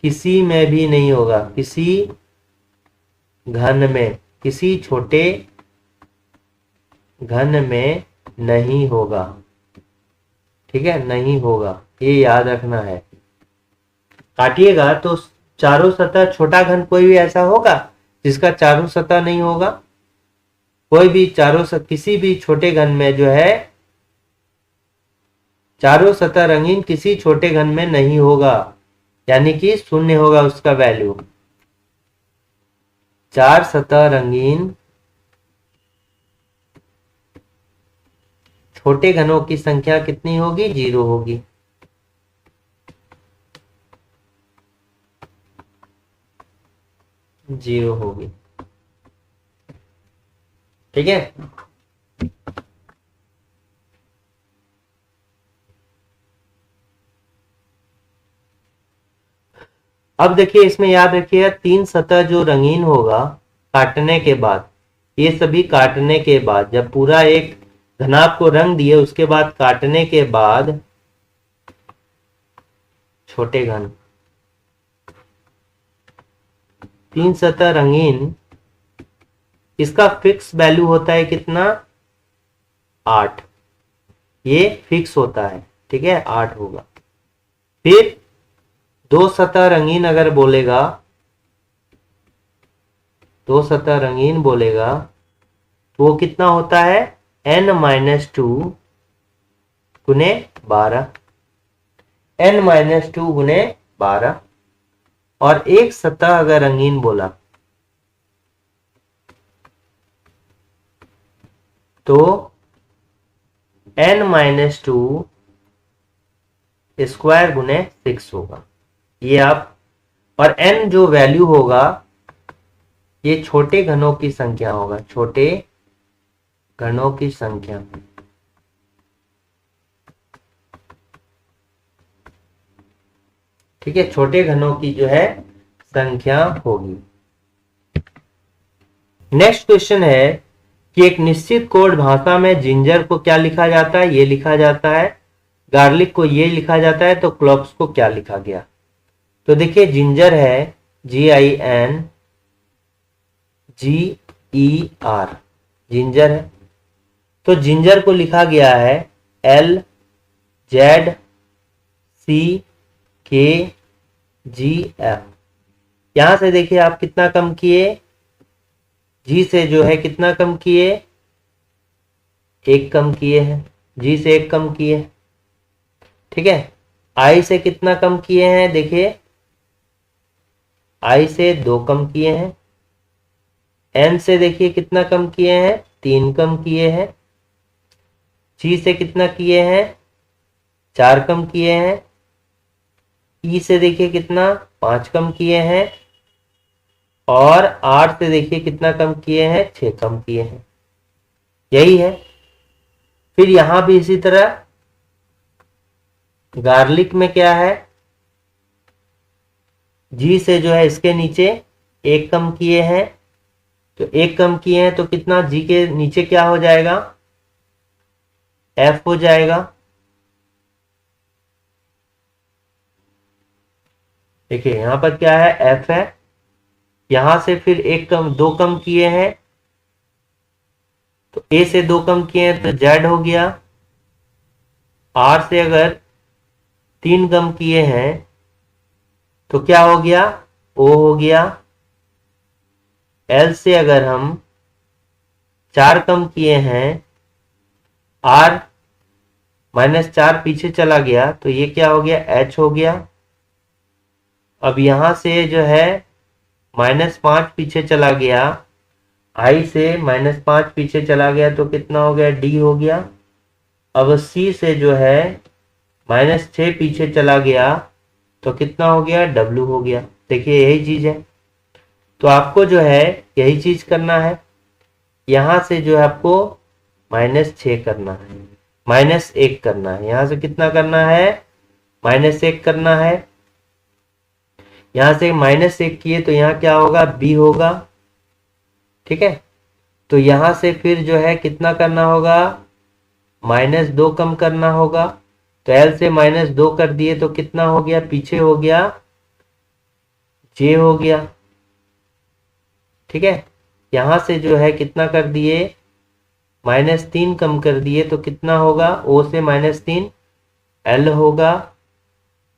किसी में भी नहीं होगा, किसी घन में, किसी छोटे घन में नहीं होगा। ठीक है, नहीं होगा, ये याद रखना है। काटिएगा तो चारों सतह छोटा घन कोई भी ऐसा होगा जिसका चारों सतह नहीं होगा? कोई भी किसी भी छोटे घन में जो है चारों सतह रंगीन किसी छोटे घन में नहीं होगा, यानी कि 0 होगा उसका वैल्यू। 4 सतह रंगीन छोटे घनों की संख्या कितनी होगी? 0 होगी। जीरो होगी। ठीक है, अब देखिए इसमें याद रखिएगा 3 सतह जो रंगीन होगा काटने के बाद, ये सभी काटने के बाद, जब पूरा एक घनाभ को रंग दिए उसके बाद काटने के बाद छोटे घन 3 सतह रंगीन, इसका फिक्स वैल्यू होता है कितना? 8। ये फिक्स होता है। ठीक है, 8 होगा। फिर 2 सतह रंगीन अगर बोलेगा, 2 सतह रंगीन बोलेगा तो वो कितना होता है? n-2 गुने 12, n-2 गुने 12। और एक सतह अगर रंगीन बोला तो n-2 स्क्वायर गुने 6 होगा। ये आप, और n जो वैल्यू होगा ये छोटे घनों की संख्या होगा, छोटे घनों की संख्या। ठीक है, छोटे घनों की जो है संख्या होगी। नेक्स्ट क्वेश्चन है कि एक निश्चित कोड भाषा में जिंजर को क्या लिखा जाता है? ये लिखा जाता है। गार्लिक को ये लिखा जाता है, तो क्लोव्स को क्या लिखा गया? तो देखिए जिंजर है GINGER, जिंजर है, तो जिंजर को लिखा गया है LZCKGF। यहां से देखिए आप कितना कम किए, जी से जो है कितना कम किए? 1 कम किए हैं, जी से 1 कम किए। ठीक है, आई से कितना कम किए हैं? देखिए आई से 2 कम किए हैं। एन से देखिए कितना कम किए हैं? 3 कम किए हैं। जी से कितना किए हैं? 4 कम किए हैं। ई से देखिए कितना? 5 कम किए हैं। और 8 से देखिए कितना कम किए हैं, 6 कम किए हैं, यही है। फिर यहां भी इसी तरह गार्लिक में क्या है, जी से जो है इसके नीचे 1 कम किए हैं, तो 1 कम किए हैं तो कितना, जी के नीचे क्या हो जाएगा, एफ हो जाएगा। देखिए यहां पर क्या है, एफ है। यहां से फिर 1 कम, 2 कम किए हैं, तो ए से 2 कम किए हैं तो जेड हो गया। आर से अगर 3 कम किए हैं तो क्या हो गया, ओ हो गया। एल से अगर हम 4 कम किए हैं, आर -4 पीछे चला गया तो ये क्या हो गया, एच हो गया। अब यहां से जो है -5 पीछे चला गया, आई से -5 पीछे चला गया तो कितना हो गया, डी हो गया। अब सी से जो है -6 पीछे चला गया तो कितना हो गया, डब्ल्यू हो गया। देखिए यही चीज है, तो आपको जो है यही चीज करना है। यहां से जो है आपको -6 करना है, -1 करना है। यहां से कितना करना है, -1 करना है। यहां से -1 किए तो यहां क्या होगा, बी होगा, ठीक है। तो यहां से फिर जो है कितना करना होगा, -2 कम करना होगा। तो एल से -2 कर दिए तो कितना हो गया, पीछे हो गया, जे हो गया, ठीक है। यहां से जो है कितना कर दिए, -3 कम कर दिए तो कितना होगा, ओ से -3 एल होगा।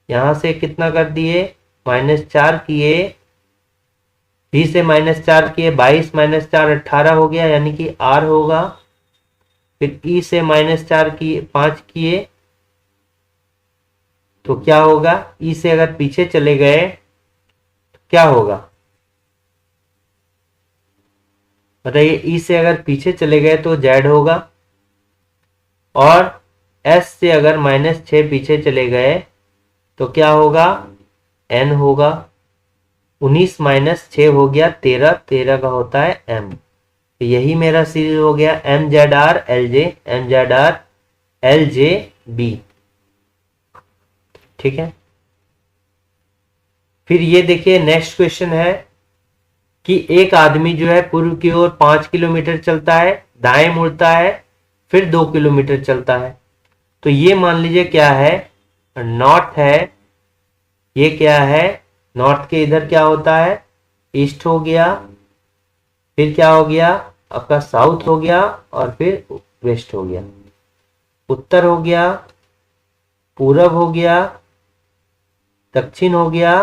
यहां से कितना कर दिए, -4 किए, भी से -4 किए, 22 -4 18 हो गया, यानी कि आर होगा। फिर ई से -4 किए, 5 किए तो क्या होगा, ई से अगर पीछे चले गए तो क्या होगा, बताइए। ई से अगर पीछे चले गए तो जेड होगा। और एस से अगर -6 पीछे चले गए तो क्या होगा, एन होगा। 19 -6 हो गया 13, 13 का होता है एम। यही मेरा सीरीज हो गया, M Z R L J, M Z R L J B, ठीक है। फिर ये देखिए नेक्स्ट क्वेश्चन है कि एक आदमी जो है पूर्व की ओर 5 किलोमीटर चलता है, दाएं मुड़ता है, फिर 2 किलोमीटर चलता है। तो ये मान लीजिए क्या है, नॉर्थ है। ये क्या है, नॉर्थ के इधर क्या होता है, ईस्ट हो गया। फिर क्या हो गया आपका, साउथ हो गया, और फिर वेस्ट हो गया। उत्तर हो गया, पूरब हो गया, दक्षिण हो गया,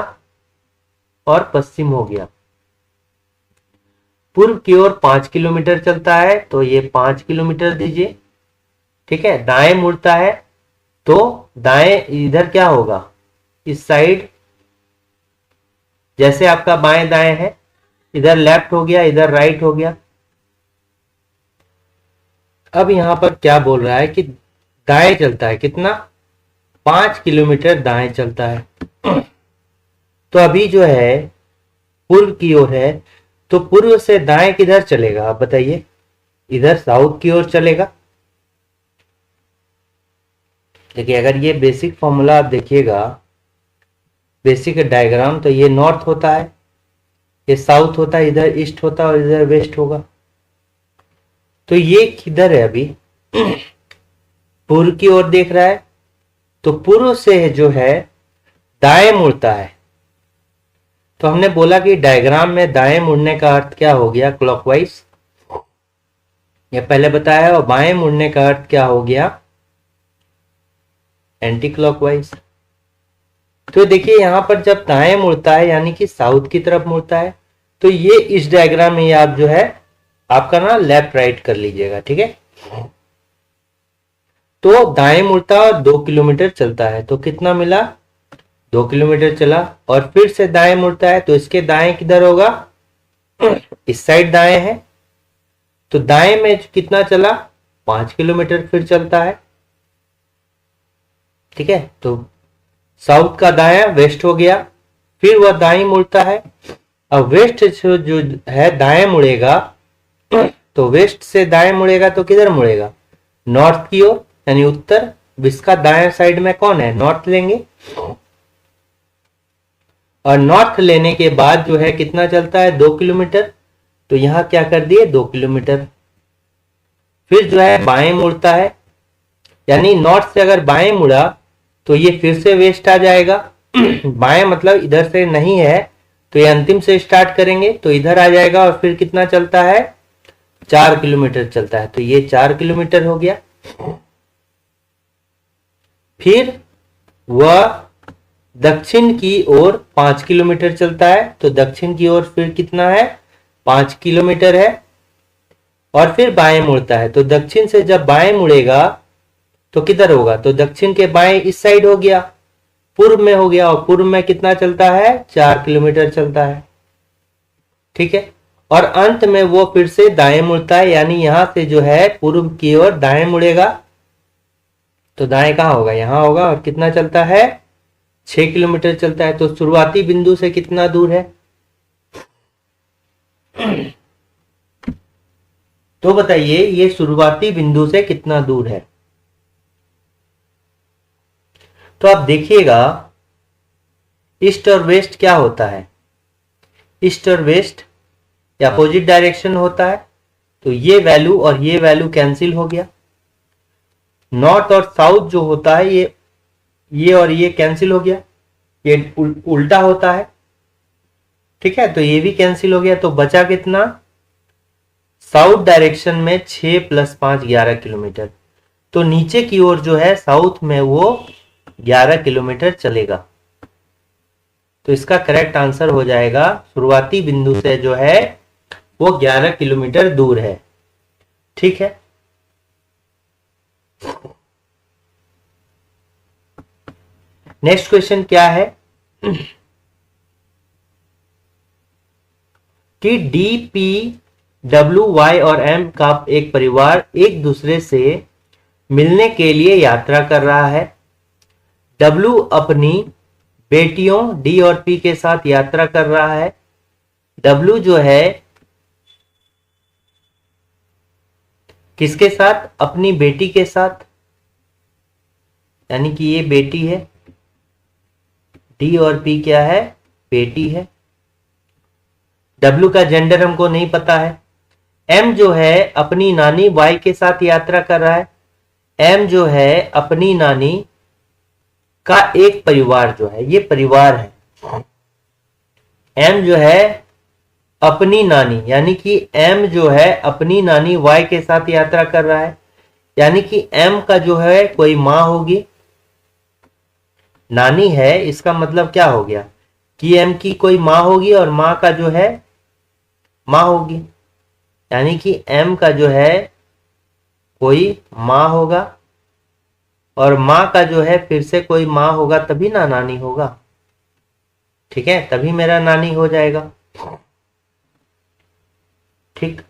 और पश्चिम हो गया। पूर्व की ओर 5 किलोमीटर चलता है तो ये 5 किलोमीटर दीजिए, ठीक है। दाएं मुड़ता है तो दाएं इधर क्या होगा, इस साइड, जैसे आपका बाएं दाएं है, इधर लेफ्ट हो गया, इधर राइट हो गया। अब यहां पर क्या बोल रहा है कि दाएं चलता है, कितना, 5 किलोमीटर दाएं चलता है। तो अभी जो है पूर्व की ओर है, तो पूर्व से दाएं किधर चलेगा, आप बताइए। इधर साउथ की ओर चलेगा। देखिए अगर ये बेसिक फॉर्मूला आप देखिएगा, बेसिक डायग्राम, तो ये नॉर्थ होता है, ये साउथ होता है, इधर ईस्ट होता है और इधर वेस्ट होगा। तो ये किधर है अभी, पूर्व की ओर देख रहा है, तो पूर्व से जो है दाएं मुड़ता है। तो हमने बोला कि डायग्राम में दाएं मुड़ने का अर्थ क्या हो गया, क्लॉकवाइज, ये पहले बताया है। और बाएं मुड़ने का अर्थ क्या हो गया, एंटी क्लॉकवाइज। तो देखिए यहां पर जब दाएं मुड़ता है यानी कि साउथ की तरफ मुड़ता है, तो ये इस डायग्राम में आप जो है आपका ना लेफ्ट राइट कर लीजिएगा, ठीक है। तो दाएं मुड़ता है और 2 किलोमीटर चलता है, तो कितना मिला, 2 किलोमीटर चला। और फिर से दाएं मुड़ता है तो इसके दाएं किधर होगा, इस साइड दाएं है, तो दाएं में कितना चला, 5 किलोमीटर फिर चलता है, ठीक है। तो साउथ का दाया वेस्ट हो गया, फिर वह दाई मुड़ता है अब वेस्ट जो है दाएं मुड़ेगा, तो वेस्ट से दाएं मुड़ेगा तो किधर मुड़ेगा? नॉर्थ की ओर, यानी उत्तर। इसका दाएं साइड में कौन है? नॉर्थ लेंगे। और नॉर्थ लेने के बाद जो है कितना चलता है? 2 किलोमीटर। तो यहां क्या कर दिए? 2 किलोमीटर। फिर जो है बाएं मुड़ता है, यानी नॉर्थ से अगर बाएं मुड़ा तो ये फिर से वेस्ट आ जाएगा। बाएं मतलब इधर से नहीं है, तो ये अंतिम से स्टार्ट करेंगे तो इधर आ जाएगा। और फिर कितना चलता है? 4 किलोमीटर चलता है। तो ये 4 किलोमीटर हो गया। फिर वह दक्षिण की ओर 5 किलोमीटर चलता है। तो दक्षिण की ओर फिर कितना है? 5 किलोमीटर है। और फिर बाएं मुड़ता है। तो दक्षिण से जब बाएं मुड़ेगा तो किधर होगा? तो दक्षिण के बाएं इस साइड हो गया, पूर्व में हो गया। और पूर्व में कितना चलता है? 4 किलोमीटर चलता है। ठीक है। और अंत में वो फिर से दाएं मुड़ता है, यानी यहां से जो है पूर्व की ओर दाएं मुड़ेगा। तो दाएं कहां होगा? यहां होगा। और कितना चलता है? 6 किलोमीटर चलता है। तो शुरुआती बिंदु से कितना दूर है? तो बताइए ये शुरुआती बिंदु से कितना दूर है? तो आप देखिएगा ईस्ट और वेस्ट क्या होता है? ईस्ट और वेस्ट या अपोजिट डायरेक्शन होता है। तो ये वैल्यू और ये वैल्यू कैंसिल हो गया। नॉर्थ और साउथ जो होता है ये और ये कैंसिल हो गया, ये उल्टा होता है। ठीक है, तो ये भी कैंसिल हो गया। तो बचा कितना? साउथ डायरेक्शन में 6 + 5 11 किलोमीटर। तो नीचे की ओर जो है साउथ में वो 11 किलोमीटर चलेगा। तो इसका करेक्ट आंसर हो जाएगा शुरुआती बिंदु से जो है वो 11 किलोमीटर दूर है। ठीक है। नेक्स्ट क्वेश्चन क्या है कि डी, पी, डब्ल्यू, वाई और एम का एक परिवार एक दूसरे से मिलने के लिए यात्रा कर रहा है। डब्ल्यू अपनी बेटियों डी और पी के साथ यात्रा कर रहा है। डब्ल्यू जो है किसके साथ? अपनी बेटी के साथ, यानी कि ये बेटी है। डी और पी क्या है? बेटी है। डब्ल्यू का जेंडर हमको नहीं पता है। एम जो है अपनी नानी वाई के साथ यात्रा कर रहा है। एम जो है अपनी नानी का एक परिवार जो है, ये परिवार है। एम जो है अपनी नानी, यानी कि एम जो है अपनी नानी वाई के साथ यात्रा कर रहा है। यानी कि एम का जो है कोई मां होगी। नानी है इसका मतलब क्या हो गया कि एम की कोई मां होगी और मां का जो है मां होगी। यानी कि एम का जो है कोई मां होगा और मां का जो है फिर से कोई मां होगा, तभी ना नानी होगा। ठीक है, तभी मेरा नानी हो जाएगा। ठीक।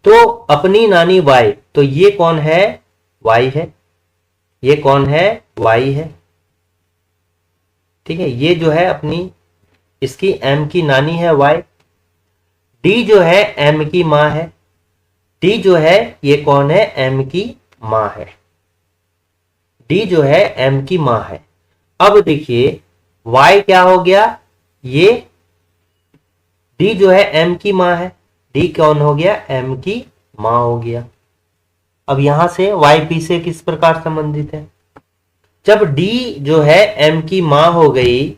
तो अपनी नानी वाई, तो ये कौन है? वाई है। ये कौन है? वाई है। ठीक है, ये जो है अपनी इसकी एम की नानी है वाई। डी जो है एम की मां है। डी जो है ये कौन है? एम की मां है। डी जो है एम की मां है। अब देखिए y क्या हो गया? ये डी जो है एम की मां है। डी कौन हो गया? एम की मां हो गया। अब यहां से y p से किस प्रकार संबंधित है? जब d जो है m की मां हो गई,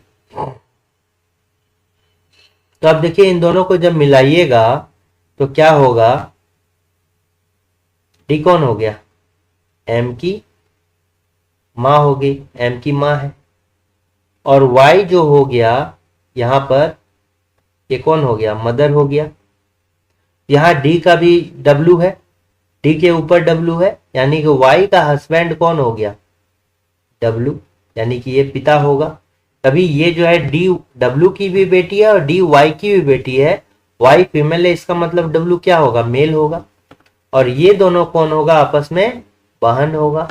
तो अब देखिए इन दोनों को जब मिलाइएगा तो क्या होगा? d कौन हो गया? m की मां हो गई, m की मां है। और y जो हो गया यहां पर, ये कौन हो गया? मदर हो गया। यहां d का भी w है, d के ऊपर w है, यानी कि y का हस्बैंड कौन हो गया? w, यानी कि ये पिता होगा। तभी ये जो है डी डब्ल्यू की भी बेटी है और डी वाई की भी बेटी है। वाई फीमेल है, इसका मतलब डब्ल्यू क्या होगा? मेल होगा। और ये दोनों कौन होगा? आपस में बहन होगा,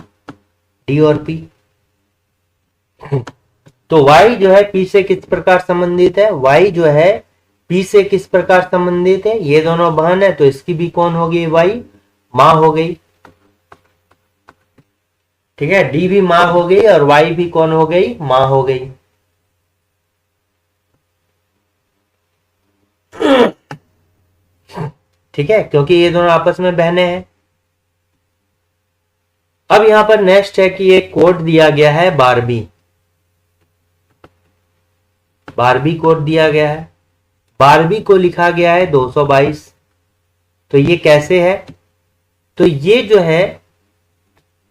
डी और पी। तो y जो है p से किस प्रकार संबंधित है, y जो है p से किस प्रकार संबंधित है, ये दोनों बहन है तो इसकी भी कौन होगी, y माँ हो गई। ठीक है, d भी माँ हो गई और y भी कौन हो गई, माँ हो गई। ठीक है, क्योंकि ये दोनों आपस में बहनें हैं। अब यहां पर नेक्स्ट है कि एक कोड दिया गया है बारबी, बारबी कोड दिया गया है, बारबी को लिखा गया है 222। तो ये कैसे है, तो ये जो है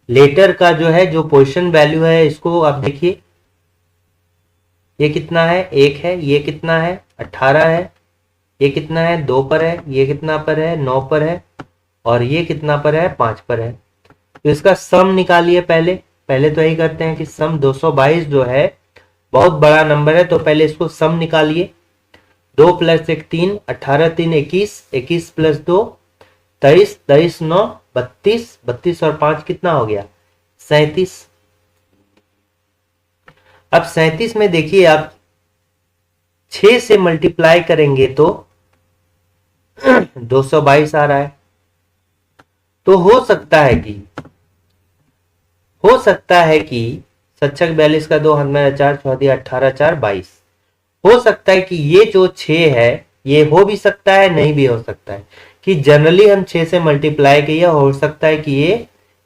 लेटर का जो है जो पोजीशन वैल्यू है, इसको आप देखिए ये कितना है, 1 है, ये कितना है 18 है, ये कितना है 2 पर है, ये कितना पर है 9 पर है, और ये कितना पर है 5 पर है। तो इसका सम निकालिए। पहले पहले तो यही करते हैं कि सम 222 जो है बहुत बड़ा नंबर है, तो पहले इसको सम निकालिए। 2 + 1 3, 18 3 21, 21 + 2 23, 23 9 32, 32 और 5 कितना हो गया 37। अब 37 में देखिए आप 6 से मल्टीप्लाई करेंगे तो 222 आ रहा है। तो हो सकता है कि सच्चक 42 का 2 हाथ में 4 4 18 4 22। हो सकता है कि ये जो 6 है ये हो भी सकता है, नहीं भी हो सकता है, कि जनरली हम 6 से मल्टीप्लाई किया, हो सकता है कि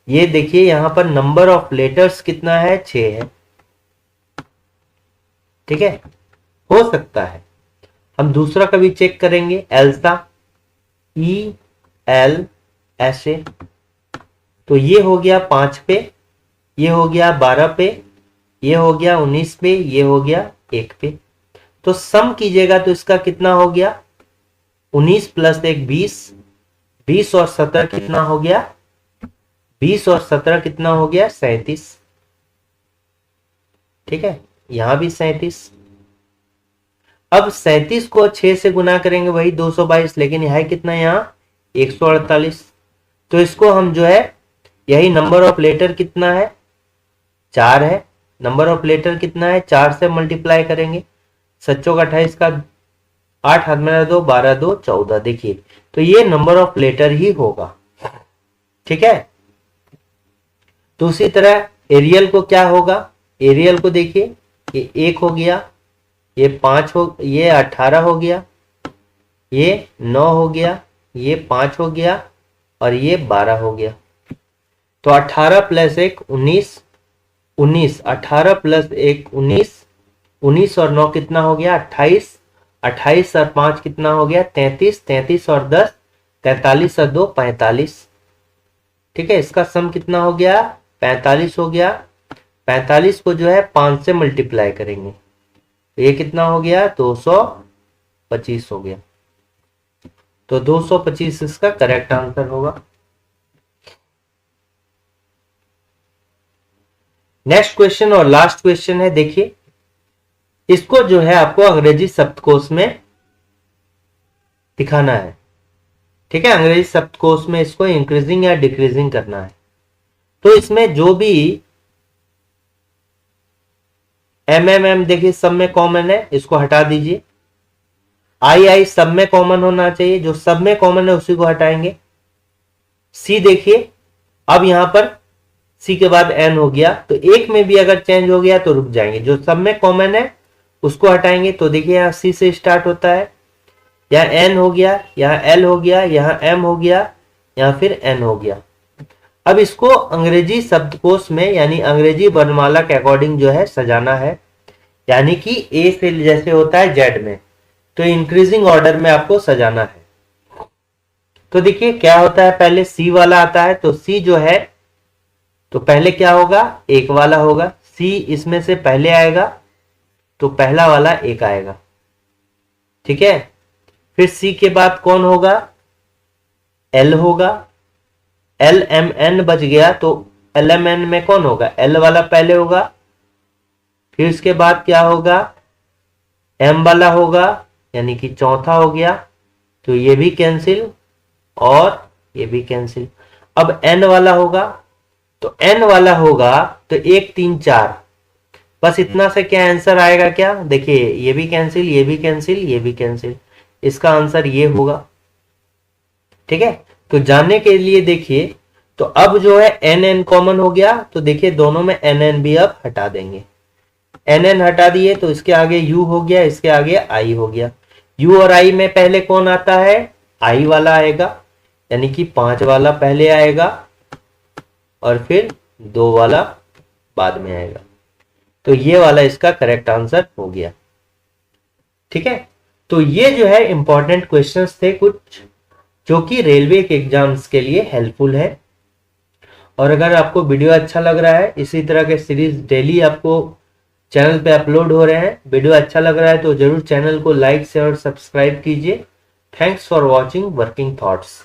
ये देखिए यहां पर नंबर ऑफ लेटर्स कितना है 6 है। ठीक है, हो सकता है। हम दूसरा कभी चेक करेंगे, एल्सा EL ऐसे, तो ये हो गया 5 पे, ये हो गया 12 पे, ये हो गया 19 पे, ये हो गया 1 पे। तो सम कीजिएगा तो इसका कितना हो गया 19 + 1 20, 20 और 17 कितना हो गया, 20 और 17 कितना हो गया 37। ठीक है, यहां भी 37। अब 37 को 6 से गुना करेंगे वही 222, लेकिन यह है कितना यहाँ 148। तो इसको हम जो है यही नंबर ऑफ लेटर कितना है 4 है, नंबर ऑफ लेटर कितना है 4 से मल्टीप्लाई करेंगे। 7 28 का 8 हाथ में 2 12 2 14, देखिए तो ये नंबर ऑफ लेटर ही होगा। ठीक है, तो उसी तरह एरियल को क्या होगा, एरियल को देखिए ये 1 हो गया, ये 5 हो, ये 18 हो गया, ये 9 हो गया, ये 5 हो गया और ये 12 हो गया। तो 18 + 1 19, 19 18 + 1 19, 19 और 9 कितना हो गया 28, 28 और 5 कितना हो गया 33, 33 और 10 43 और 2 45। ठीक है, इसका सम कितना हो गया 45 हो गया। 45 को जो है 5 से मल्टीप्लाई करेंगे तो ये कितना हो गया 225 हो गया। तो 225 इसका करेक्ट आंसर होगा। नेक्स्ट क्वेश्चन और लास्ट क्वेश्चन है, देखिए इसको जो है आपको अंग्रेजी शब्दकोश में दिखाना है। ठीक है, अंग्रेजी शब्दकोश में इसको इंक्रीजिंग या डिक्रीजिंग करना है। तो इसमें जो भी MMM देखिए सब में कॉमन है, इसको हटा दीजिए। I सब में कॉमन होना चाहिए, जो सब में कॉमन है उसी को हटाएंगे। C देखिए अब यहां पर C के बाद N हो गया, तो एक में भी अगर चेंज हो गया तो रुक जाएंगे, जो सब में कॉमन है उसको हटाएंगे। तो देखिए यहाँ C से स्टार्ट होता है, यहाँ N हो गया, यहाँ L हो गया, यहाँ M हो गया, यहाँ फिर N हो गया। अब इसको अंग्रेजी शब्दकोश में यानी अंग्रेजी वर्णमाला के अकॉर्डिंग जो है सजाना है, यानी कि A से जैसे होता है Z में, तो इंक्रीजिंग ऑर्डर में आपको सजाना है। तो देखिए क्या होता है, पहले C वाला आता है, तो C जो है तो पहले क्या होगा 1 वाला होगा, C इसमें से पहले आएगा तो पहला वाला 1 आएगा। ठीक है, फिर C के बाद कौन होगा L होगा, LMN बच गया तो LMN में कौन होगा L वाला पहले होगा, फिर उसके बाद क्या होगा M वाला होगा यानी कि चौथा हो गया, तो ये भी कैंसिल और ये भी कैंसिल। अब N वाला होगा, तो N वाला होगा तो 1 3 4, बस इतना से क्या आंसर आएगा, क्या देखिए, ये भी कैंसिल, ये भी कैंसिल, ये भी कैंसिल, इसका आंसर ये होगा। ठीक है, तो जानने के लिए देखिए, तो अब जो है एन एन कॉमन हो गया, तो देखिए दोनों में एन एन भी अब हटा देंगे। एन एन हटा दिए तो इसके आगे यू हो गया, इसके आगे आई हो गया। यू और आई में पहले कौन आता है, आई वाला आएगा, यानी कि 5 वाला पहले आएगा और फिर 2 वाला बाद में आएगा। तो ये वाला इसका करेक्ट आंसर हो गया। ठीक है, तो ये जो है इंपॉर्टेंट क्वेश्चंस थे कुछ, जो कि रेलवे के एग्जाम्स के लिए हेल्पफुल है। और अगर आपको वीडियो अच्छा लग रहा है, इसी तरह के सीरीज डेली आपको चैनल पे अपलोड हो रहे हैं, वीडियो अच्छा लग रहा है तो जरूर चैनल को लाइक शेयर और सब्सक्राइब कीजिए। Thanks for watching working thoughts.